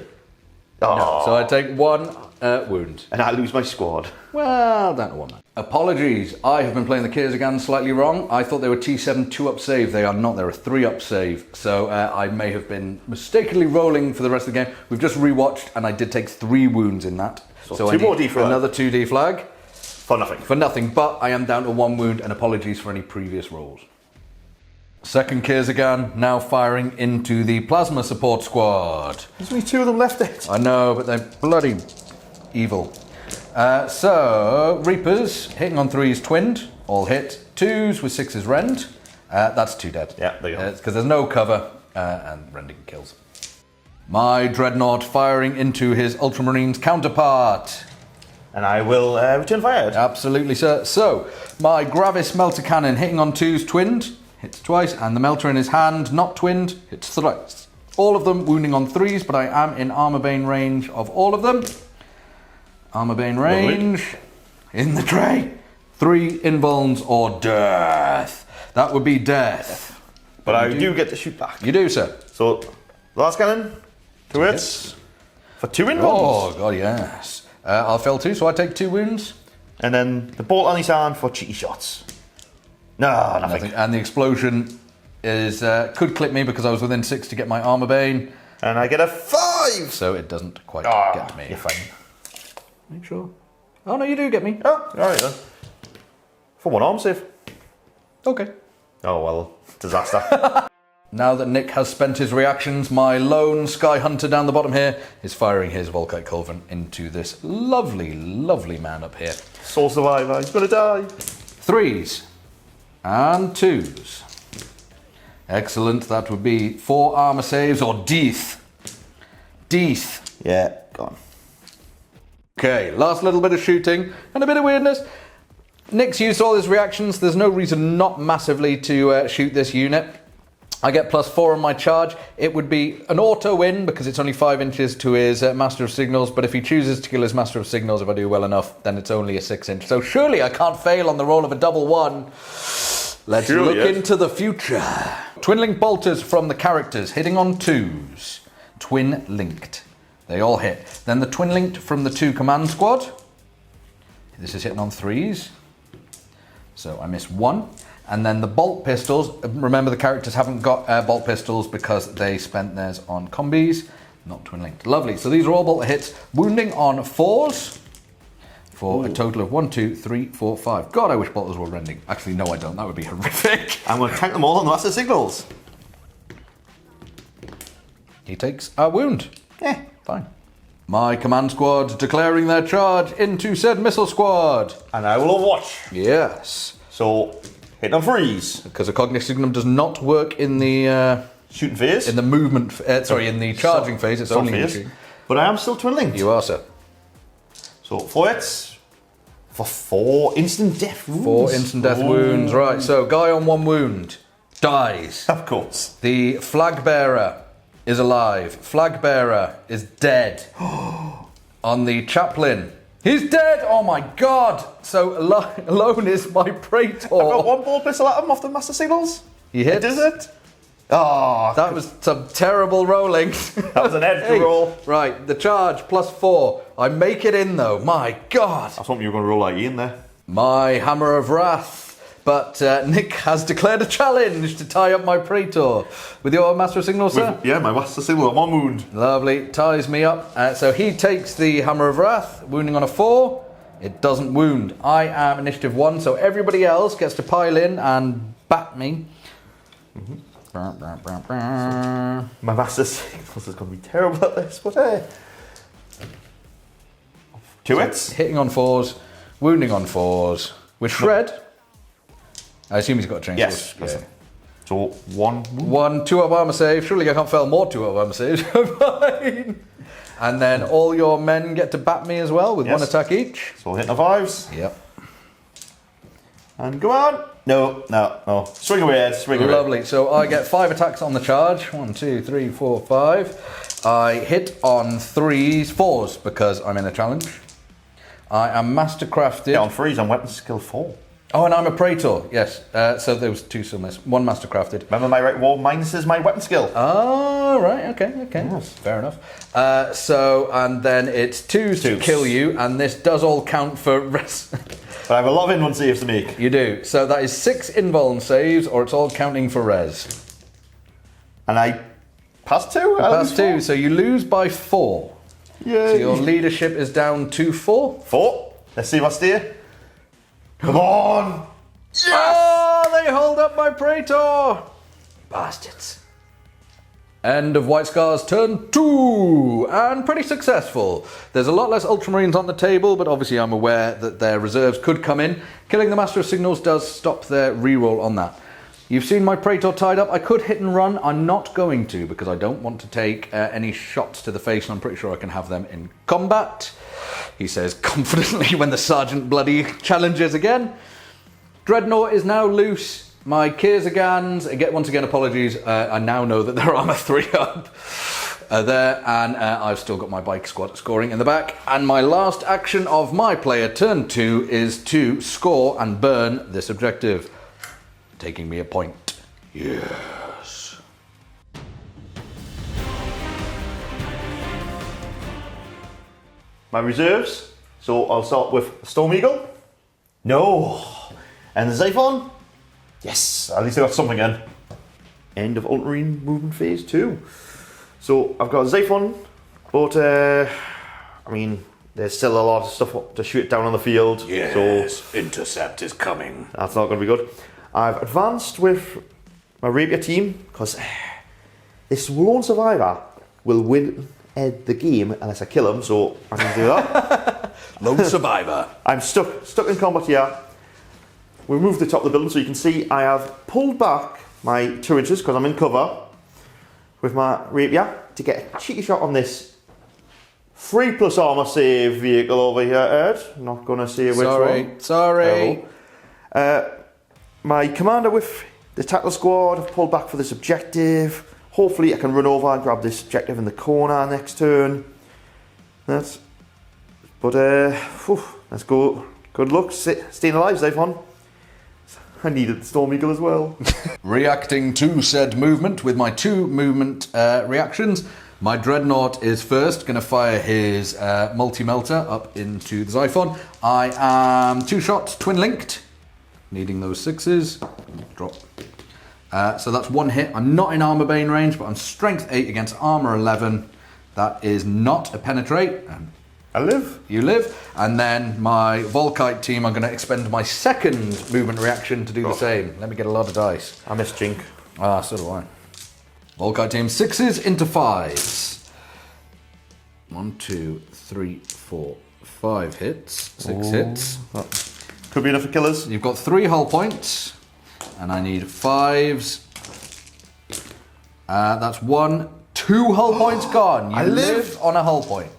Oh. No, so I take 1 wound. And I lose my squad. Well, down to 1 man. Apologies, I have been playing the Kyrgyzstan slightly wrong. I thought they were T7 2-up save. They are not, they're a 3-up save. So I may have been mistakenly rolling for the rest of the game. We've just rewatched and I did take 3 wounds in that. So I 2 more deflag. Another 2 deflag. For nothing. For nothing, but I am down to 1 wound and apologies for any previous rolls. Second Kyrgyzstan now firing into the plasma support squad. There's only 2 of them left, Ed. I know, but they're bloody evil. So, Reapers, hitting on 3s twinned, all hit. 2s with 6s rend. That's 2 dead. Yeah, there you go. Because there's no cover, and rending kills. My Dreadnought firing into his Ultramarines counterpart. And I will return fire. Absolutely, sir. So, my Gravis Melter Cannon hitting on 2s twinned, hits twice, and the Melter in his hand, not twinned, hits thrice. All of them wounding on 3s, but I am in Armor Bane range of all of them. Armor Bane range, in the tray. 3 invulns or death. That would be death. But I do get to shoot back. You do, sir. So, last cannon, 2 hits. For 2 invulns. Oh, God, yes. I'll fail 2, so I take 2 wounds. And then the bolt on his hand for cheeky shots. No, nothing. And the explosion is could clip me because I was within 6 to get my Armor Bane. And I get a 5! So it doesn't quite get me. You're fine. Make sure. Oh, no, you do get me. Oh, alright then. For 1 arm save. Okay. Oh, well, disaster. Now that Nick has spent his reactions, my lone Sky Hunter down the bottom here is firing his Volkite Culven into this lovely, lovely man up here. Soul Survivor, he's gonna die. 3s and 2s. Excellent, that would be 4 armor saves or death. Death. Yeah, gone. Okay, last little bit of shooting and a bit of weirdness. Nick's used all his reactions. There's no reason not massively to shoot this unit. I get +4 on my charge. It would be an auto win because it's only 5 inches to his Master of Signals, but if he chooses to kill his Master of Signals, if I do well enough, then it's only a 6 inch. So surely I can't fail on the roll of a double 1. Let's look into the future. Twin link bolters from the characters hitting on 2s. Twin linked. They all hit. Then the twin linked from the 2 command squad. This is hitting on 3s. So I miss 1. And then the bolt pistols, remember the characters haven't got bolt pistols because they spent theirs on combis, not twin linked. Lovely, so these are all bolt hits. Wounding on 4s for a total of 1, 2, 3, 4, 5. God, I wish bolters were rending. Actually, no I don't, that would be horrific. I'm going to tank them all on the Master Signals. He takes a wound. Yeah. Fine. My command squad declaring their charge into said missile squad. And I will watch. Yes. So, hit on 3s. Because a cognition does not work in the shooting phase. in the movement, in the charging phase. It's only phase. shooting. But I am still twin linked. You are, sir. So 4 hits for 4 instant death wounds. 4 instant death wounds. Right. So guy on 1 wound dies. Of course. The flag bearer is alive. Flag bearer is dead. On the chaplain, he's dead. Oh my god. So alone is my praetor. I've got 1 ball pistol at him off the Master Signals. He hits. Does it? Oh, That was some terrible rolling. that was an edge roll. Right, the charge +4. I make it in though. My god. I was hoping you were going to roll like Ian there. My hammer of wrath. But Nick has declared a challenge to tie up my praetor. With your Master of Signals, sir? Yeah, my Master Signal at 1 wound. Lovely, ties me up. So he takes the Hammer of Wrath, wounding on a 4. It doesn't wound. I am initiative 1, so everybody else gets to pile in and bat me. My Master Signals is going to be terrible at this, but hey. 2 hits. Hitting on 4s, wounding on 4s. With Shred. I assume he's got a change. Yes. Yeah. So 1 wound. 1 2-up armor save. Surely I can't fail more 2-up armor saves. Fine. And then all your men get to bat me as well with 1 attack each. So hitting the 5s. Yep. And go on. No. Swing away, Ed. Swing away. Lovely. So I get 5 attacks on the charge. 1, 2, 3, 4, 5. I hit on 3s, 4s because I'm in a challenge. I am mastercrafted. Yeah, on 3s on weapon skill 4. Oh, and I'm a praetor. Yes. So there was 2 summers. 1 mastercrafted. Remember my right wall minuses my weapon skill. Oh, right. Okay. Yes. Fair enough. And then it's 2s to kill you, and this does all count for rest. But I have a lot of invuln saves to make. You do. So that is 6 invuln saves, or it's all counting for res. And I pass 2? Pass 2, so you lose by 4. Yay. So your leadership is down to 4. 4. Let's see what's there. Come on! Yes! Oh, they hold up my praetor! Bastards. End of White Scar's turn 2, and pretty successful. There's a lot less Ultramarines on the table, but obviously I'm aware that their reserves could come in. Killing the Master of Signals does stop their reroll on that. You've seen my praetor tied up. I could hit and run. I'm not going to because I don't want to take any shots to the face, and I'm pretty sure I can have them in combat. He says confidently when the sergeant bloody challenges again. Dreadnought is now loose. My Kirzagans, once again apologies, I now know that they're armor 3 up there, and I've still got my bike squad scoring in the back. And my last action of my player turn 2 is to score and burn this objective, taking me a point. Yes. My reserves. So I'll start with Storm Eagle. No. And the Xiphon. Yes, at least I got something in. End of Ultramarine movement phase 2. So I've got Xiphon, but I mean, there's still a lot of stuff to shoot down on the field. Yes, so intercept is coming. That's not going to be good. I've advanced with my rapier team because this lone survivor will win the game unless I kill him, so I'm going to do that. Lone survivor. I'm stuck in combat here. We'll move the top of the building so you can see I have pulled back my 2 inches because I'm in cover with my rapier to get a cheeky shot on this 3+ armor save vehicle over here, Ed. Not going to say which one. Sorry. My commander with the tackle squad have pulled back for this objective. Hopefully I can run over and grab this objective in the corner next turn. Let's go. Good luck. Staying alive, Zyphon. I needed the Storm Eagle as well. Reacting to said movement with my 2 movement reactions. My Dreadnought is first going to fire his multi-melter up into the Zyphon. I am 2-shot, twin-linked. Needing those 6s. Drop. So that's 1 hit. I'm not in armor bane range, but I'm strength 8 against armor 11. That is not a penetrate. I live. You live. And then my Volkite team, I'm going to expend my 2nd movement reaction to do the same. Let me get a lot of dice. I miss Jink. So do I. Volkite team, 6s into 5s. 1, 2, 3, 4, 5 hits. 6 hits. Could be enough for killers. You've got 3 hull points. And I need 5s. That's 1. 2 hull points gone. You live on a hull point.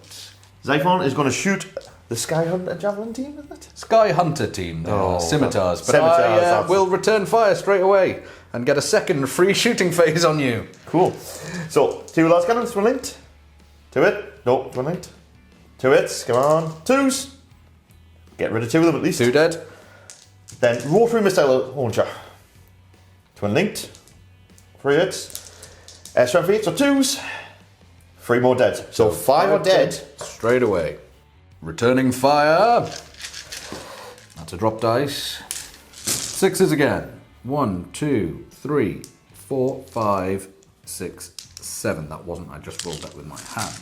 Zyphon is going to shoot the Sky Hunter Javelin team, isn't it? Sky Hunter team, scimitars. But Scimitars, I will return fire straight away and get a 2nd free shooting phase on you. Cool. So, 2 large cannons, twin linked. 2 hit. No, twin linked. 2 hits, come on. 2s. Get rid of 2 of them at least. 2 dead. Then rotary missile launcher. Twin linked. 3 hits. Strength 8, so 2s. 3 more dead. So 5 are dead. Straight away. Returning fire. That's a drop dice. 6s again. 1, 2, 3, 4, 5, 6, 7. That wasn't, I just rolled that with my hand.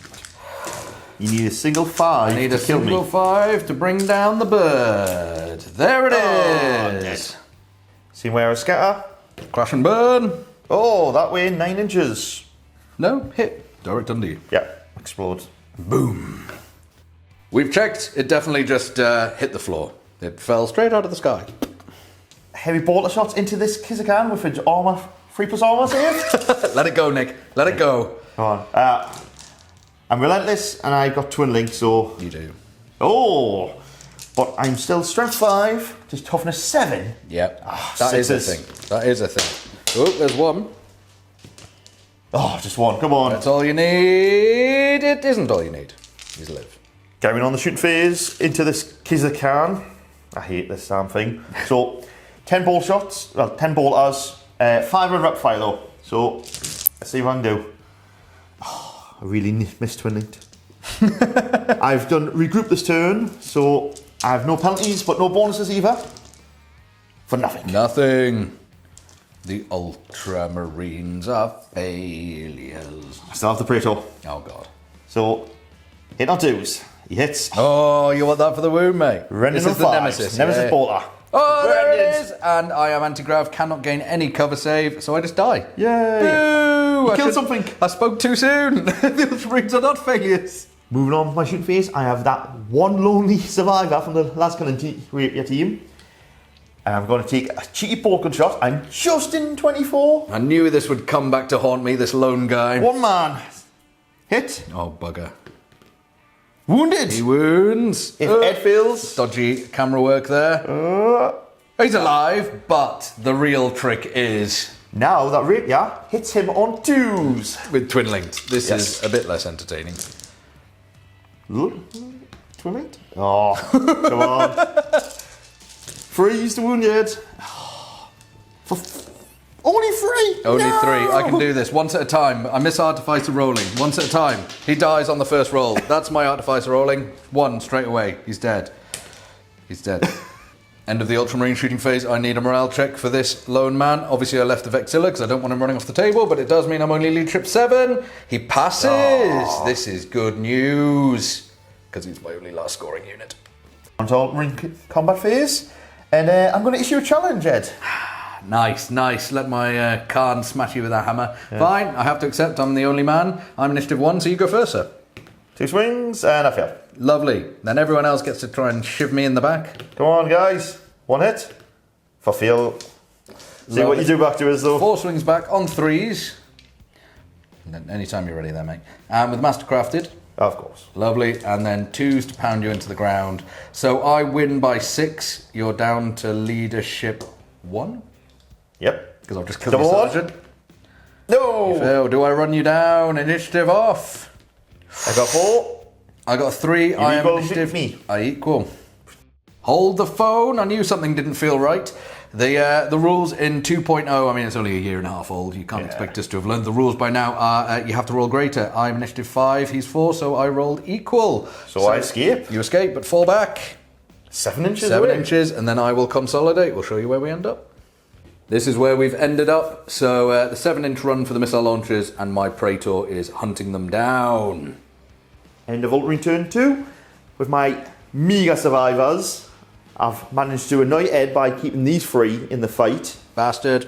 You need a single 5 I need to a kill single me. 5 to bring down the bird. There it is. Dead. See where I scatter? Crash and burn. Oh, that way, 9 inches. No, hit. Direct under you. Yeah, explode. Boom. We've checked. It definitely just hit the floor. It fell straight out of the sky. Heavy bolter shots into this Kizakan with an armor, 3+ armor save. Let it go, Nick. Let it go. Come on. I'm relentless and I got twin link, so. You do. Oh! But I'm still strength 5, just toughness 7. Yep. That is a thing. That is a thing. Oh, there's 1. Oh, just 1. Come on. That's all you need. It isn't all you need. He's live. Going on the shoot phase into this Kizakan. I hate this damn thing. So, 10 ball shots, well, 10 bolters, 5 on rep fire though. So, let's see what I can do. Oh, I really missed twin linked. I've done regroup this turn, so I have no penalties but no bonuses either. For nothing. Nothing. The Ultramarines are failures. I still have the Praetor. Oh, God. So, hit on 2s. He hits. Oh, you want that for the wound, mate? Rendon This on is the 5s. Nemesis. Nemesis yeah. bolter. Oh, there it Rendon. is. And I am anti-grav, cannot gain any cover save, so I just die. Yay. Boo! You killed something. I spoke too soon. The Ultramarines are not failures. Moving on with my shooting phase, I have that one lonely survivor from the last your team. And I'm going to take a cheeky pork shot. I'm just in 24. I knew this would come back to haunt me, this lone guy. 1 man. Hit. Oh, bugger. Wounded. He wounds. If Ed fails. Dodgy camera work there. He's alive, but the real trick is... Now that rapier hits him on 2s. with twin linked. This Yes. is a bit less entertaining. Twin linked? Oh, come on. Freeze the wounded. For only 3. Only No! 3. I can do this once at a time. I miss Artificer rolling. Once at a time. He dies on the first roll. That's my Artificer rolling. 1 straight away. He's dead. He's dead. End of the Ultramarine shooting phase. I need a morale check for this lone man. Obviously, I left the Vexilla because I don't want him running off the table, but it does mean I'm only leadership 7. He passes. Oh. This is good news because he's my only last scoring unit. On to Ultramarine combat phase, and I'm going to issue a challenge, Ed. Nice. Let my Khan smash you with a hammer. Yeah. Fine, I have to accept I'm the only man. I'm initiative 1, so you go first, sir. 2 swings, and I fail. Lovely. Then everyone else gets to try and shiv me in the back. Come on, guys. 1 hit. If I fail, see what you do back to us, though. 4 swings back on 3s. Anytime you're ready there, mate. And with Mastercrafted. Of course. Lovely. And then 2s to pound you into the ground. So I win by 6. You're down to leadership 1. Yep. Because I've just killed the sergeant. No! You fail. Do I run you down? Initiative off. I got 4. I got 3. I am initiative. Me. I equal. Hold the phone. I knew something didn't feel right. The rules in 2.0, I mean, it's only a year and a half old. You can't expect us to have learned the rules by now. Are you have to roll greater. I'm initiative 5, he's 4, so I rolled equal. So I escape. You escape, but fall back. 7 inches 7 away. inches, and then I will consolidate. We'll show you where we end up. This is where we've ended up. So the 7-inch run for the missile launchers, and my Praetor is hunting them down. End of Ultramarine turn 2. With my mega survivors, I've managed to annoy Ed by keeping these free in the fight. Bastard.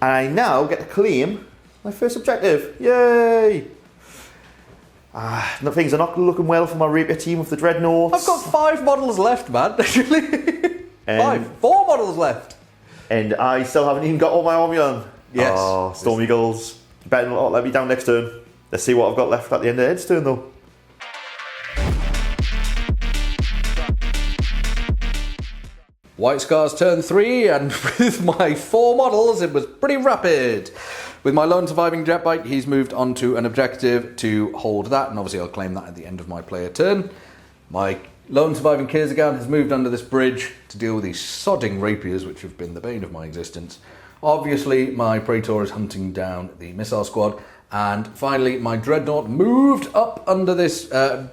And I now get to claim my first objective. Yay! Things are not looking well for my rapier team with the dreadnoughts. I've got 5 models left, man. 4 models left. And I still haven't even got all my army on. Yes. Oh, Storm Eagles. Better not let me down next turn. Let's see what I've got left at the end of Ed's turn, though. White Scars turn 3, and with my 4 models, it was pretty rapid. With my lone surviving jet bike, he's moved on to an objective to hold that, and obviously I'll claim that at the end of my player turn. My lone surviving Kyrgyzstan has moved under this bridge to deal with these sodding rapiers, which have been the bane of my existence. Obviously, my Praetor is hunting down the missile squad, and finally, my Dreadnought moved up under this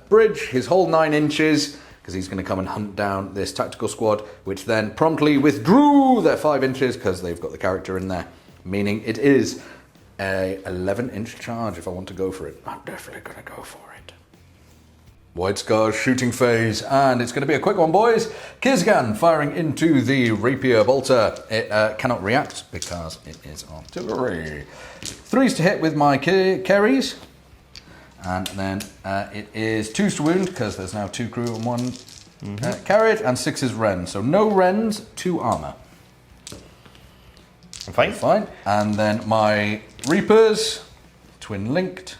bridge, his whole 9 inches, because he's going to come and hunt down this tactical squad, which then promptly withdrew their 5 inches because they've got the character in there, meaning it is a 11-inch charge if I want to go for it. I'm definitely going to go for it. White Scars shooting phase, and it's going to be a quick one, boys. Kyrgyzstan firing into the rapier bolter. It cannot react because it is artillery. 3s to hit with my carries. And then it is 2s to wound, because there's now 2 crew and 1 carriage, and 6 is Ren. So no Rens, 2 armour. I'm fine. Fine. And then my Reapers, twin linked,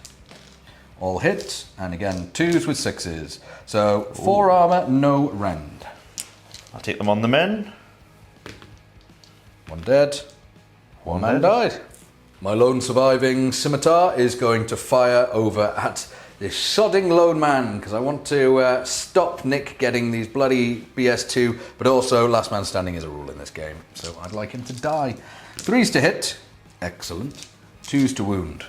all hit, and again 2s with 6s. So 4 armour, no Rend. I'll take them on the men. 1 dead, 1 man died. My lone surviving scimitar is going to fire over at this sodding lone man, because I want to stop Nick getting these bloody BS2, but also last man standing is a rule in this game, so I'd like him to die. 3s to hit, excellent. 2s to wound.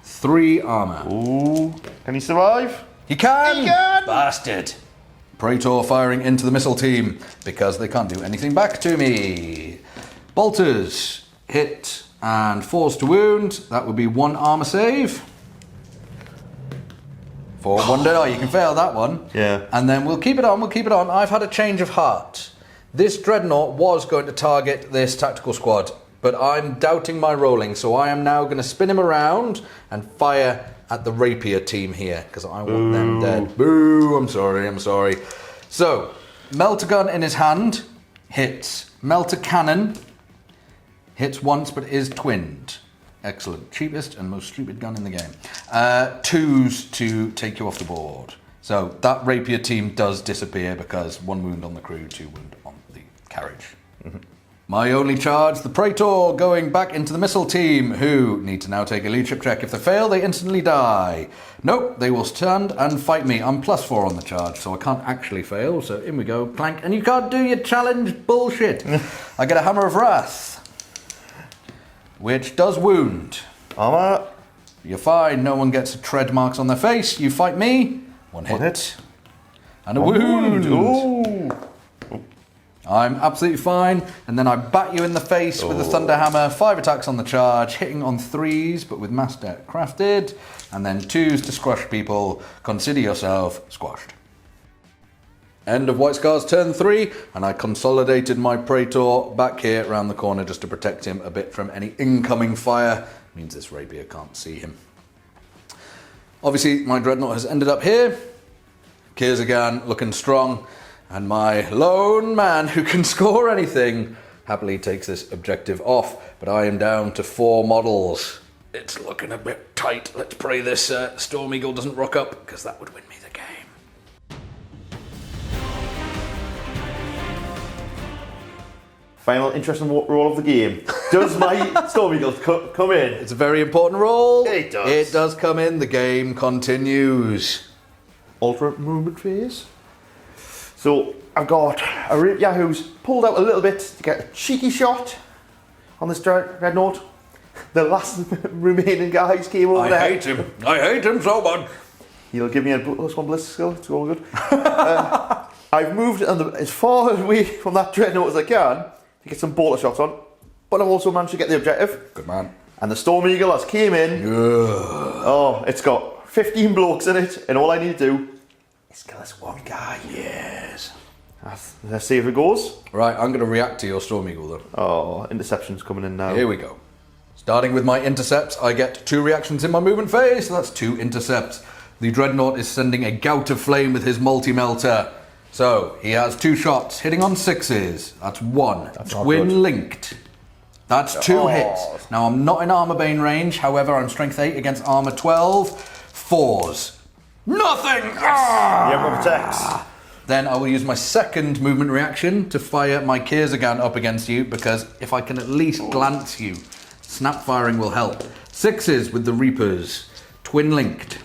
3 armour. Ooh, can he survive? He can! He can! Bastard! Praetor firing into the missile team, because they can't do anything back to me. Bolters. Hit and 4s to wound. That would be 1 armor save. 4 1 dead. Oh, you can fail that one. Yeah. And then we'll keep it on. I've had a change of heart. This dreadnought was going to target this tactical squad, but I'm doubting my rolling, so I am now going to spin him around and fire at the rapier team here, because I want them dead. Boo! I'm sorry. So, melter gun in his hand hits. Melter cannon. Hits once, but is twinned. Excellent. Cheapest and most stupid gun in the game. 2s to take you off the board. So that rapier team does disappear because 1 wound on the crew, 2 wound on the carriage. My only charge, the Praetor, going back into the missile team, who need to now take a leadership check. If they fail, they instantly die. Nope, they will stand and fight me. I'm +4 on the charge, so I can't actually fail. So in we go, clank. And you can't do your challenge bullshit. I get a Hammer of Wrath, which does wound. Armour. You're fine. No one gets tread marks on their face. You fight me. 1 hit. And a wound. Ooh. I'm absolutely fine. And then I bat you in the face with the Thunder Hammer. 5 attacks on the charge, hitting on 3s, but with Master Crafted. And then 2s to squash people. Consider yourself squashed. End of White Scar's turn 3, and I consolidated my Praetor back here around the corner just to protect him a bit from any incoming fire. Means this rapier can't see him. Obviously, my Dreadnought has ended up here. Kyrzagan looking strong, and my lone man who can score anything happily takes this objective off, but I am down to 4 models. It's looking a bit tight. Let's pray this Storm Eagle doesn't rock up, because that would win me the game. Final interesting roll of the game. Does my Storm Eagle come in? It's a very important roll. It does. It does come in. The game continues. Ultra movement phase. So I've got a rapier who's pulled out a little bit to get a cheeky shot on this Dreadnought. The last remaining guys came over there. I hate him. I hate him so much. He'll give me a +1 ballistic skill. It's all good. I've moved as far away from that Dreadnought as I can to get some bolter shots on, but I've also managed to get the objective. Good man. And the Storm Eagle has came in. Oh, it's got 15 blokes in it, and all I need to do is kill this one guy. Yes. Let's see if it goes. Right, I'm going to react to your Storm Eagle though. Oh, interception's coming in now. Here we go. Starting with my intercepts, I get 2 reactions in my movement phase, so that's 2 intercepts. The Dreadnought is sending a gout of flame with his multi-melter. So, he has 2 shots, hitting on 6s. That's 1. That's Twin linked. That's 2 hits. Now, I'm not in armor bane range, however, I'm strength 8 against armor 12. 4s. Nothing! Yeah, protects. Then I will use my second movement reaction to fire my Kyrzagan up against you, because if I can at least glance you, snap firing will help. 6s with the Reapers. Twin linked.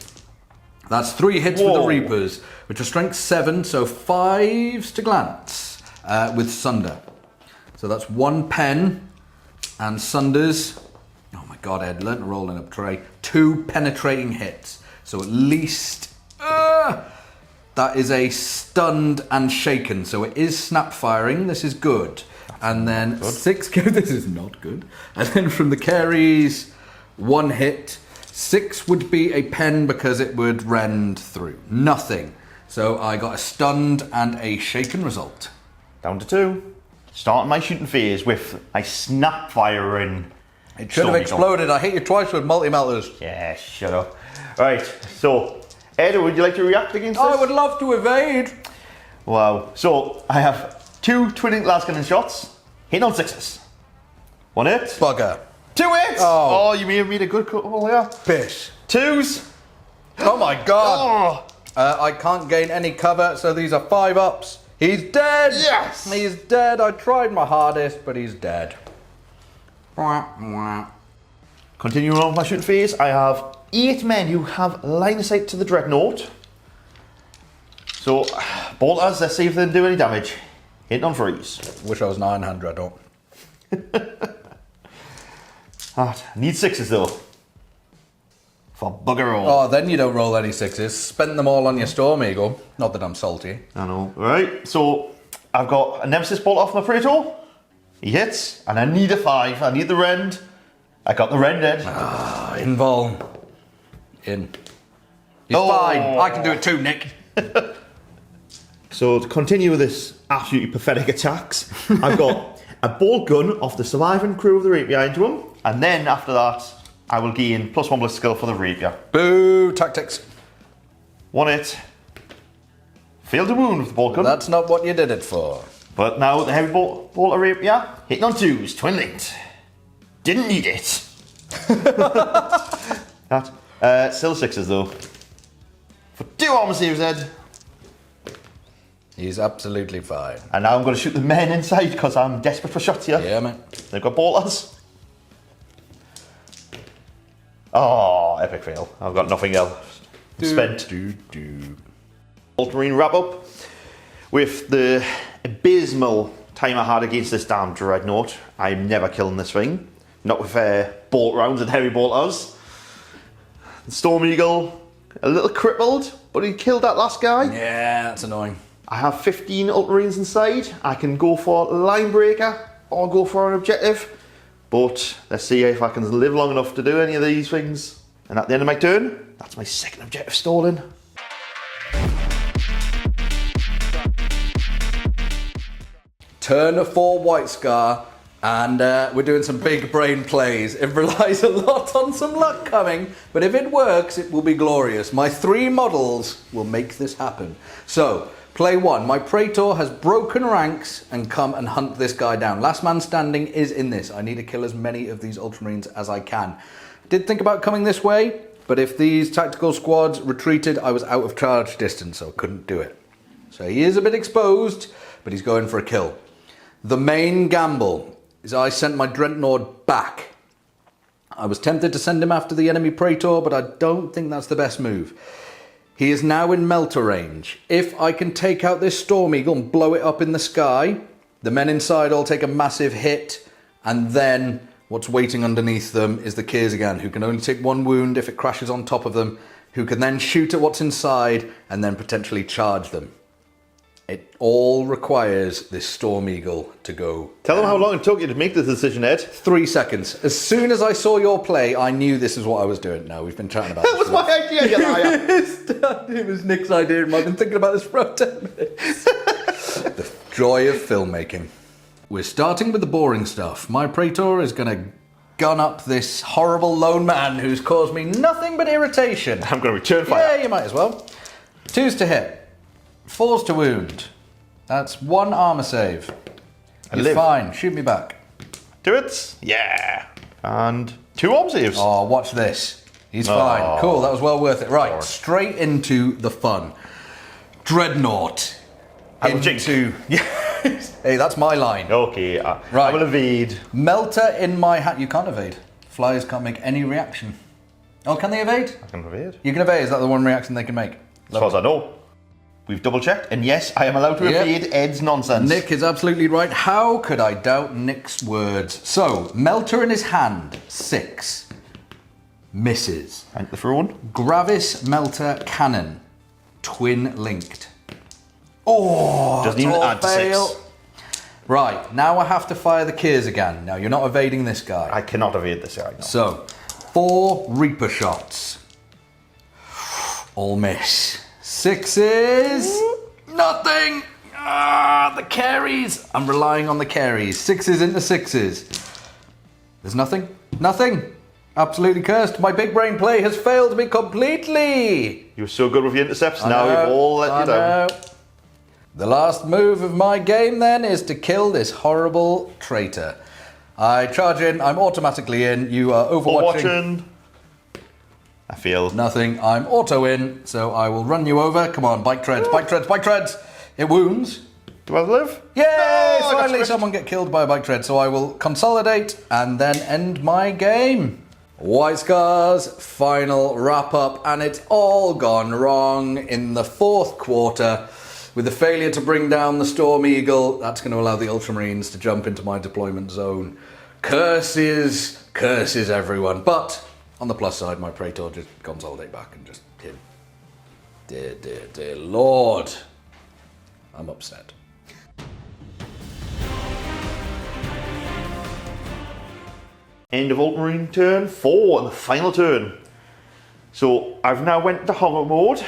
That's 3 hits with the Reapers, which are strength 7, so 5s to glance with Sunder. So that's 1 pen and Sunders. Oh my god, Ed, learn to roll in a tray. 2 penetrating hits. So at least that is a stunned and shaken. So it is snap firing. This is good. And then 6. This is not good. And then from the carries, 1 hit. 6 would be a pen because it would rend through. Nothing. So I got a stunned and a shaken result. Down to 2. Starting my shooting phase with a snap firing. It should have exploded. I hit you twice with multi-melters. Yeah, shut up. Right, so, Ed, would you like to react against this? I would love to evade. Wow. So, I have 2 twinning las cannon shots, hitting on 6s. 1 hit. Bugger. 2 hits! Oh. Oh, you may have made a good call there. Bish. 2s. Oh my god. Oh. I can't gain any cover, so these are 5 ups. He's dead. Yes. He's dead. I tried my hardest, but he's dead. Continuing on with my shooting phase, I have 8 men who have line of sight to the Dreadnought. So, bolters, let's see if they do any damage. Hitting on 3s. Wish I was 900, I don't. Need 6s though. For bugger all. Oh, then you don't roll any 6s. Spend them all on your Storm Eagle. Not that I'm salty. I know. Right, so I've got a Nemesis bolt off my Praetor. He hits, and I need a 5. I need the rend. I got the rended. Invuln. In. He's fine. I can do it too, Nick. So to continue with this absolutely pathetic attacks, I've got a bolt gun off the surviving crew of the Rapier into him, and then after that, I will gain +1 ballistic skill for the Rapier. Boo, tactics. 1 hit. Failed to wound with the bolt gun. That's not what you did it for. But now the heavy bolter Rapier, hitting on 2s, twin linked. Didn't need it. Still 6s though. For 2 armor saves, Ed. He's absolutely fine. And now I'm going to shoot the men inside because I'm desperate for shots here. Yeah, man. They've got bolters. Oh, epic fail. I've got nothing else spent. Ultramarine wrap up with the abysmal time I had against this damn Dreadnought. I'm never killing this thing. Not with bolt rounds and heavy bolters. The Storm Eagle, a little crippled, but he killed that last guy. Yeah, that's annoying. I have 15 Ultramarines inside. I can go for line breaker or go for an objective. But let's see if I can live long enough to do any of these things. And at the end of my turn, that's my second objective stolen. turn 4 White Scar, and we're doing some big brain plays. It relies a lot on some luck coming, but if it works, it will be glorious. My 3 models will make this happen. So, play 1. My Praetor has broken ranks and come and hunt this guy down. Last man standing is in this. I need to kill as many of these Ultramarines as I can. Did think about coming this way, but if these tactical squads retreated, I was out of charge distance, so I couldn't do it. So he is a bit exposed, but he's going for a kill. The main gamble is I sent my Dreadnought back. I was tempted to send him after the enemy Praetor, but I don't think that's the best move. He is now in melter range. If I can take out this Storm Eagle and blow it up in the sky, the men inside all take a massive hit, and then what's waiting underneath them is the Kyrgyzstan, who can only take 1 wound if it crashes on top of them, who can then shoot at what's inside and then potentially charge them. It all requires this Storm Eagle to go. Tell them how long it took you to make the decision, Ed. 3 seconds. As soon as I saw your play, I knew this is what I was doing. No, we've been chatting about this. That was my idea, you liar. It was Nick's idea, and I've been thinking about this for about 10 minutes. The joy of filmmaking. We're starting with the boring stuff. My Praetor is going to gun up this horrible lone man who's caused me nothing but irritation. I'm going to return fire. Yeah, you might as well. 2s to hit. 4s to wound. That's 1 armor save. He's fine. Shoot me back. Do it. Yeah. And 2 arm saves. Oh, watch this. He's fine. Cool, that was well worth it. Right, straight into the fun. Dreadnought. Into... Hey, that's my line. Okay, right. I will evade. Melter in my hand. You can't evade. Flyers can't make any reaction. Oh, can they evade? I can evade. You can evade. Is that the one reaction they can make? As far as I know. We've double checked, and yes, I am allowed to evade Ed's nonsense. Nick is absolutely right. How could I doubt Nick's words? So, Melter in his hand, 6. Misses. Thank the throne. Gravis Melter Cannon, twin linked. Oh, doesn't even add to 6. Right, now I have to fire the Kyrgyzstan. Now, you're not evading this guy. I cannot evade this guy. No. So, 4 Reaper shots. All miss. 6s. Nothing. The carries. I'm relying on the carries. 6s into 6s. There's nothing. Nothing. Absolutely cursed. My big brain play has failed me completely. You were so good with your intercepts. Now we've all let you down. The last move of my game then is to kill this horrible traitor. I charge in. I'm automatically in. You are overwatching. I failed. Nothing. I'm auto in, so I will run you over. Come on, bike treads, bike treads, bike treads. It wounds. Do I live? Yay! No, finally someone get killed by a bike tread. So I will consolidate and then end my game. White Scars, final wrap up, and it's all gone wrong in the 4th quarter. With the failure to bring down the Storm Eagle, that's going to allow the Ultramarines to jump into my deployment zone. Curses, curses everyone. But on the plus side, my Praetor just consolidate back and just him. Dear, dear, dear Lord. I'm upset. End of Ultramarine turn 4 and the final turn. So I've now went to horror mode.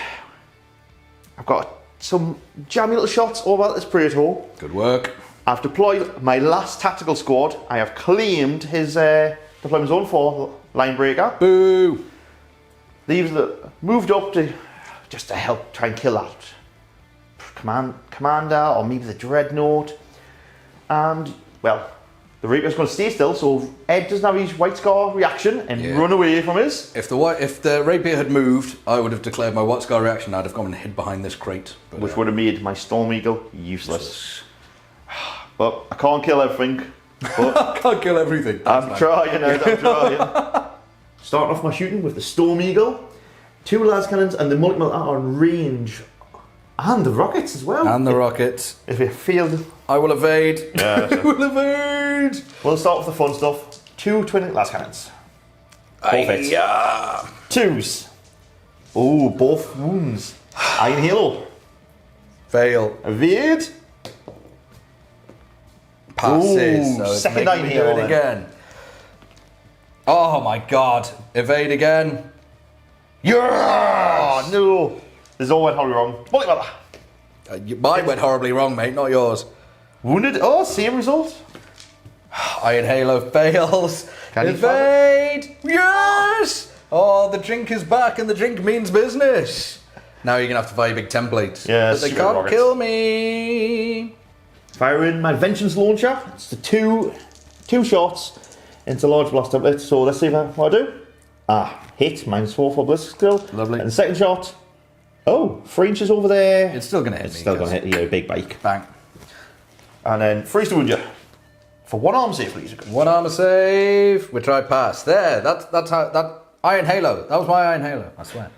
I've got some jammy little shots over at this Praetor. Good work. I've deployed my last tactical squad. I have claimed his deployment zone for line breaker. Boo! These moved up to just to help try and kill that commander or maybe the Dreadnought. And well, the Reaper's going to stay still, so Ed doesn't have his White Scar reaction and run away from his. If the Rapier had moved, I would have declared my White Scar reaction. I'd have gone and hid behind this crate. But, which would have made my Storm Eagle useless. But I can't kill everything. But I can't kill everything. I'm trying, Ed, I'm trying. Starting off my shooting with the Storm Eagle, 2 las cannons, and the multi-mil are on range. And the rockets as well. And the rockets. If it failed, I will evade. Yeah, I will evade. We'll start with the fun stuff. 2 twin las cannons. Both hits. 2s. Oh, both wounds. Iron Halo. Fail. Evade. Passes. Ooh, so second Iron do Halo it again. Oh my god. Evade again. Yeah! Oh, no. This all went horribly wrong. Mine went horribly wrong, mate, not yours. Wounded. Oh, same result. Iron Halo fails. Can he Evade! Yes! Oh, the drink is back and the drink means business. Now you're going to have to buy big templates. Yes, but they you can't rockets. kill me. Firing my Vengeance launcher. It's the two shots into large blast template. So let's see what I do. Hit. -4 for ballistic skill. Lovely. And the second shot. Oh, 3 inches over there. It's still going to hit It's me. still going to hit you, big bike. Bang. And then freeze to wound you. For 1 arm save, please. 1 armor save, which I passed. There, that's how, that Iron Halo. That was my Iron Halo, I swear.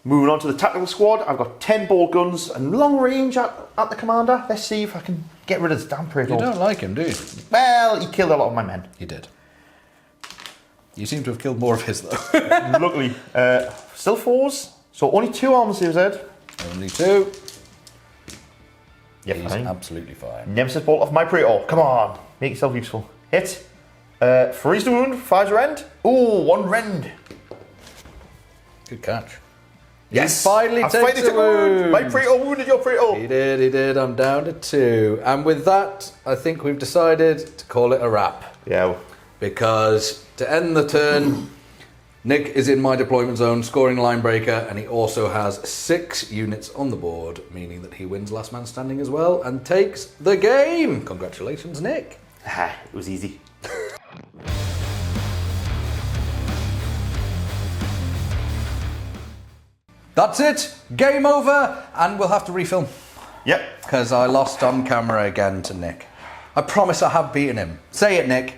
Moving on to the tactical squad, I've got 10 bolt guns and long range at the commander. Let's see if I can get rid of this damn Praetor. You don't like him, do you? Well, he killed a lot of my men. You did. You seem to have killed more of his, though. Luckily. Still 4s, so only 2 armor saves, Ed. Only 2. Yeah, He's fine. absolutely fine. Nemesis bolt off my Praetor. Come on, make yourself useful. Hit. Freeze the wound, fires a rend. Ooh, 1 rend. Good catch. Yes, He finally I takes a wound. My Praetor wounded your Praetor. He did. I'm down to 2. And with that, I think we've decided to call it a wrap. Yeah. Because to end the turn, Nick is in my deployment zone, scoring line breaker, and he also has 6 units on the board, meaning that he wins last man standing as well and takes the game. Congratulations, Nick. It was easy. That's it. Game over, and we'll have to refilm Yep. because I lost on camera again to Nick. I promise I have beaten him. Say it, Nick.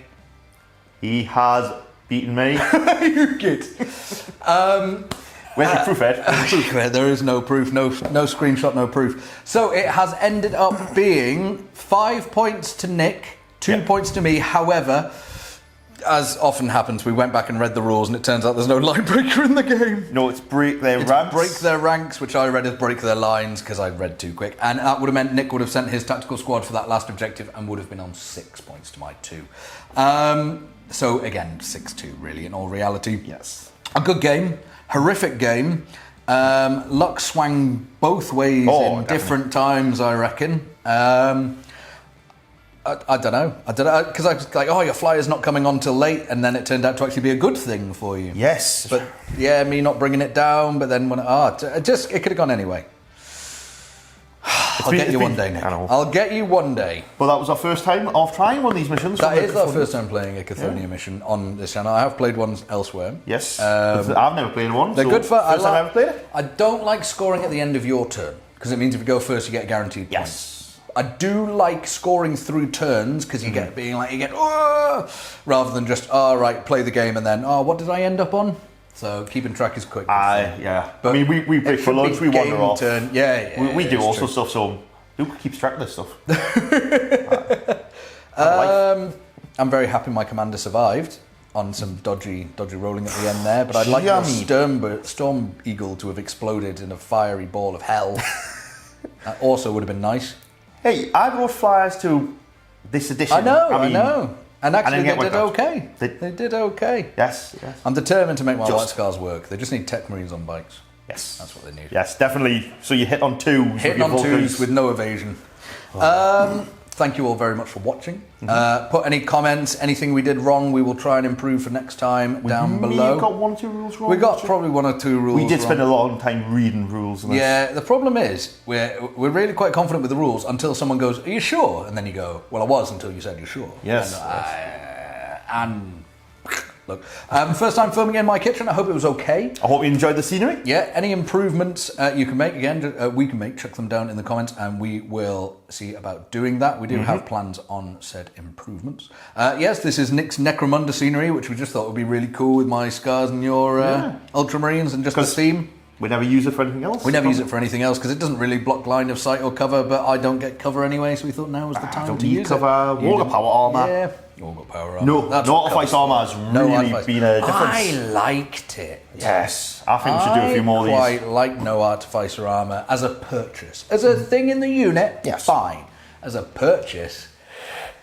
He has beaten me. You kid. Where's the proof, Ed? There is no proof, no screenshot, no proof. So it has ended up being 5 points to Nick, 2 points to me. However, as often happens, we went back and read the rules, and it turns out there's no line breaker in the game. No, it's break their ranks. Break their ranks, which I read as break their lines because I read too quick. And that would have meant Nick would have sent his tactical squad for that last objective and would have been on 6 points to my 2. So again, 6-2 really in all reality. Yes. A good game, horrific game. Luck swung both ways in definitely. different times, I reckon. I don't know, because I was like, oh, your flyer's not coming on till late, and then it turned out to actually be a good thing for you. Yes. But yeah, me not bringing it down, but then when it could have gone anyway. I'll get you one day, Nick. I'll get you one day. Well, that was our first time of trying one of these missions. That is our first time playing a Cathonia mission on this channel. I have played ones elsewhere. Yes. I've never played one. They're good for. First time I've ever played it. I don't like scoring at the end of your turn because it means if you go first, you get guaranteed points. Yes. I do like scoring through turns because you get rather than just right, play the game and then what did I end up on? So keeping track is quick. Yeah. But I mean, we break for lunch, we wander off. Turn. Yeah, we do also true. stuff. So who keeps track of this stuff? I'm very happy my commander survived on some dodgy rolling at the end there, but I'd like the Storm Eagle to have exploded in a fiery ball of hell. That also would have been nice. Hey, I brought flyers to this edition. I know. And actually, they did okay. They did okay. Yes. I'm determined to make my White Scars work. They just need Tech Marines on bikes. Yes. That's what they need. Yes, definitely. So you hit on 2s. Hitting on 2s with no evasion. Thank you all very much for watching. Put any comments, anything we did wrong, we will try and improve for next time down below. We got 1 or 2 rules wrong. We got probably 1 or 2 rules. We did wrong. spend a long time reading rules. On this. Yeah, the problem is we're really quite confident with the rules until someone goes, "Are you sure?" And then you go, "Well, I was until you said you're sure." Yes. And look, first time filming in my kitchen. I hope it was okay. I hope you enjoyed the scenery. Yeah, any improvements you can make, again, we can make, chuck them down in the comments and we will see about doing that. We do have plans on said improvements. Yes, this is Nick's Necromunda scenery, which we just thought would be really cool with my scars and your Ultramarines and just the theme. We never use it for anything else. We never use it for anything else because it doesn't really block line of sight or cover, but I don't get cover anyway, so we thought now was the time to use cover. it. Warga power armour. Yeah. Warga power armour. No, artifice armour has really been a difference. I liked it. Yes, I think we should do a few more of these. I quite like no artificer armour as a purchase. As a thing in the unit, fine. As a purchase,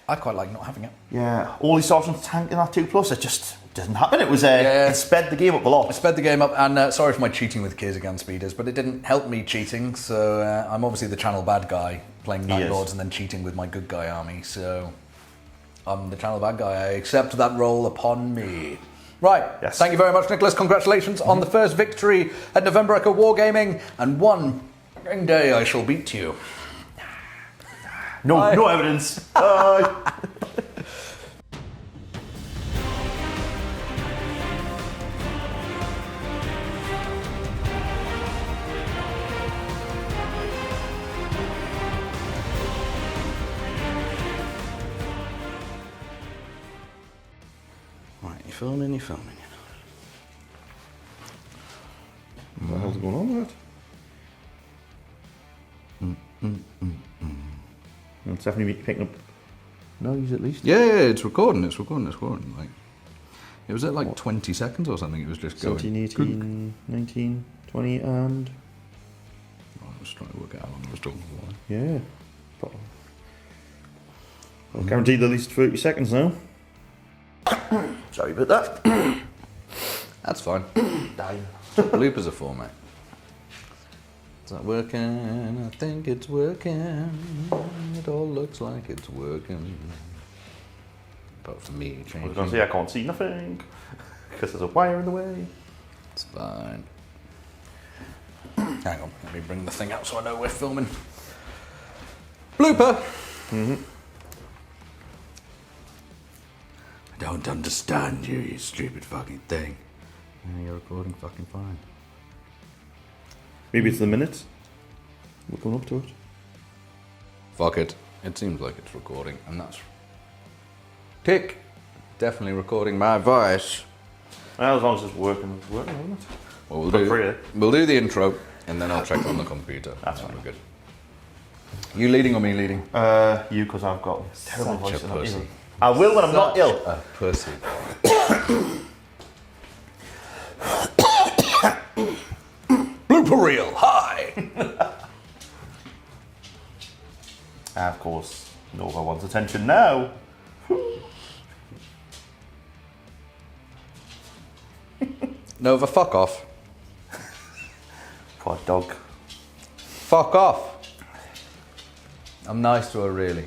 I quite like not having it. Yeah, all these sergeants tank in that 2+, it just doesn't happen. It was Yeah. it sped the game up a lot. I sped the game up, and sorry for my cheating with Kyrgyzstan speeders, but it didn't help me cheating, so I'm obviously the channel bad guy, playing Night is. Lords and then cheating with my good guy army, so I'm the channel bad guy. I accept that role upon me. Right, Yes. Thank you very much, Nicholas. Congratulations on the first victory at November Echo Wargaming, and one day I shall beat you. No evidence. Right, you're filming. What the hell's going on with it? It's definitely picking up noise at least. Yeah, it's recording. Like, it was at like 20 seconds or something. It was just going. 17, 18, 19, 20, and... I was trying to work out how long I was talking for. yeah. Well, guaranteed at least 30 seconds now. Sorry about that. That's fine. Dying. Bloopers are for, mate. Is that working? I think it's working. It all looks like it's working. Apart from me I was changing. going to say I can't see nothing because there's a wire in the way. It's fine. Hang on, let me bring the thing out so I know we're filming. Blooper! Mm-hmm. I don't understand you, you stupid fucking thing. Yeah, you're recording fucking fine. Maybe it's the minutes. We're coming up to it. Fuck it. It seems like it's recording, and that's... Tick! Definitely recording my voice. Well, as long as it's working, isn't it? Well, But we'll do the intro, and then I'll check on the computer. That's That'll fine. be good. You leading or me leading? You, because I've got terrible Such voice. a and I'm pussy. ill. I will when I'm not ill. A pussy. Blooper reel, hi! Of course, Nova wants attention now. Nova, fuck off. Poor dog. Fuck off. I'm nice to her, really.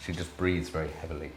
She just breathes very heavily.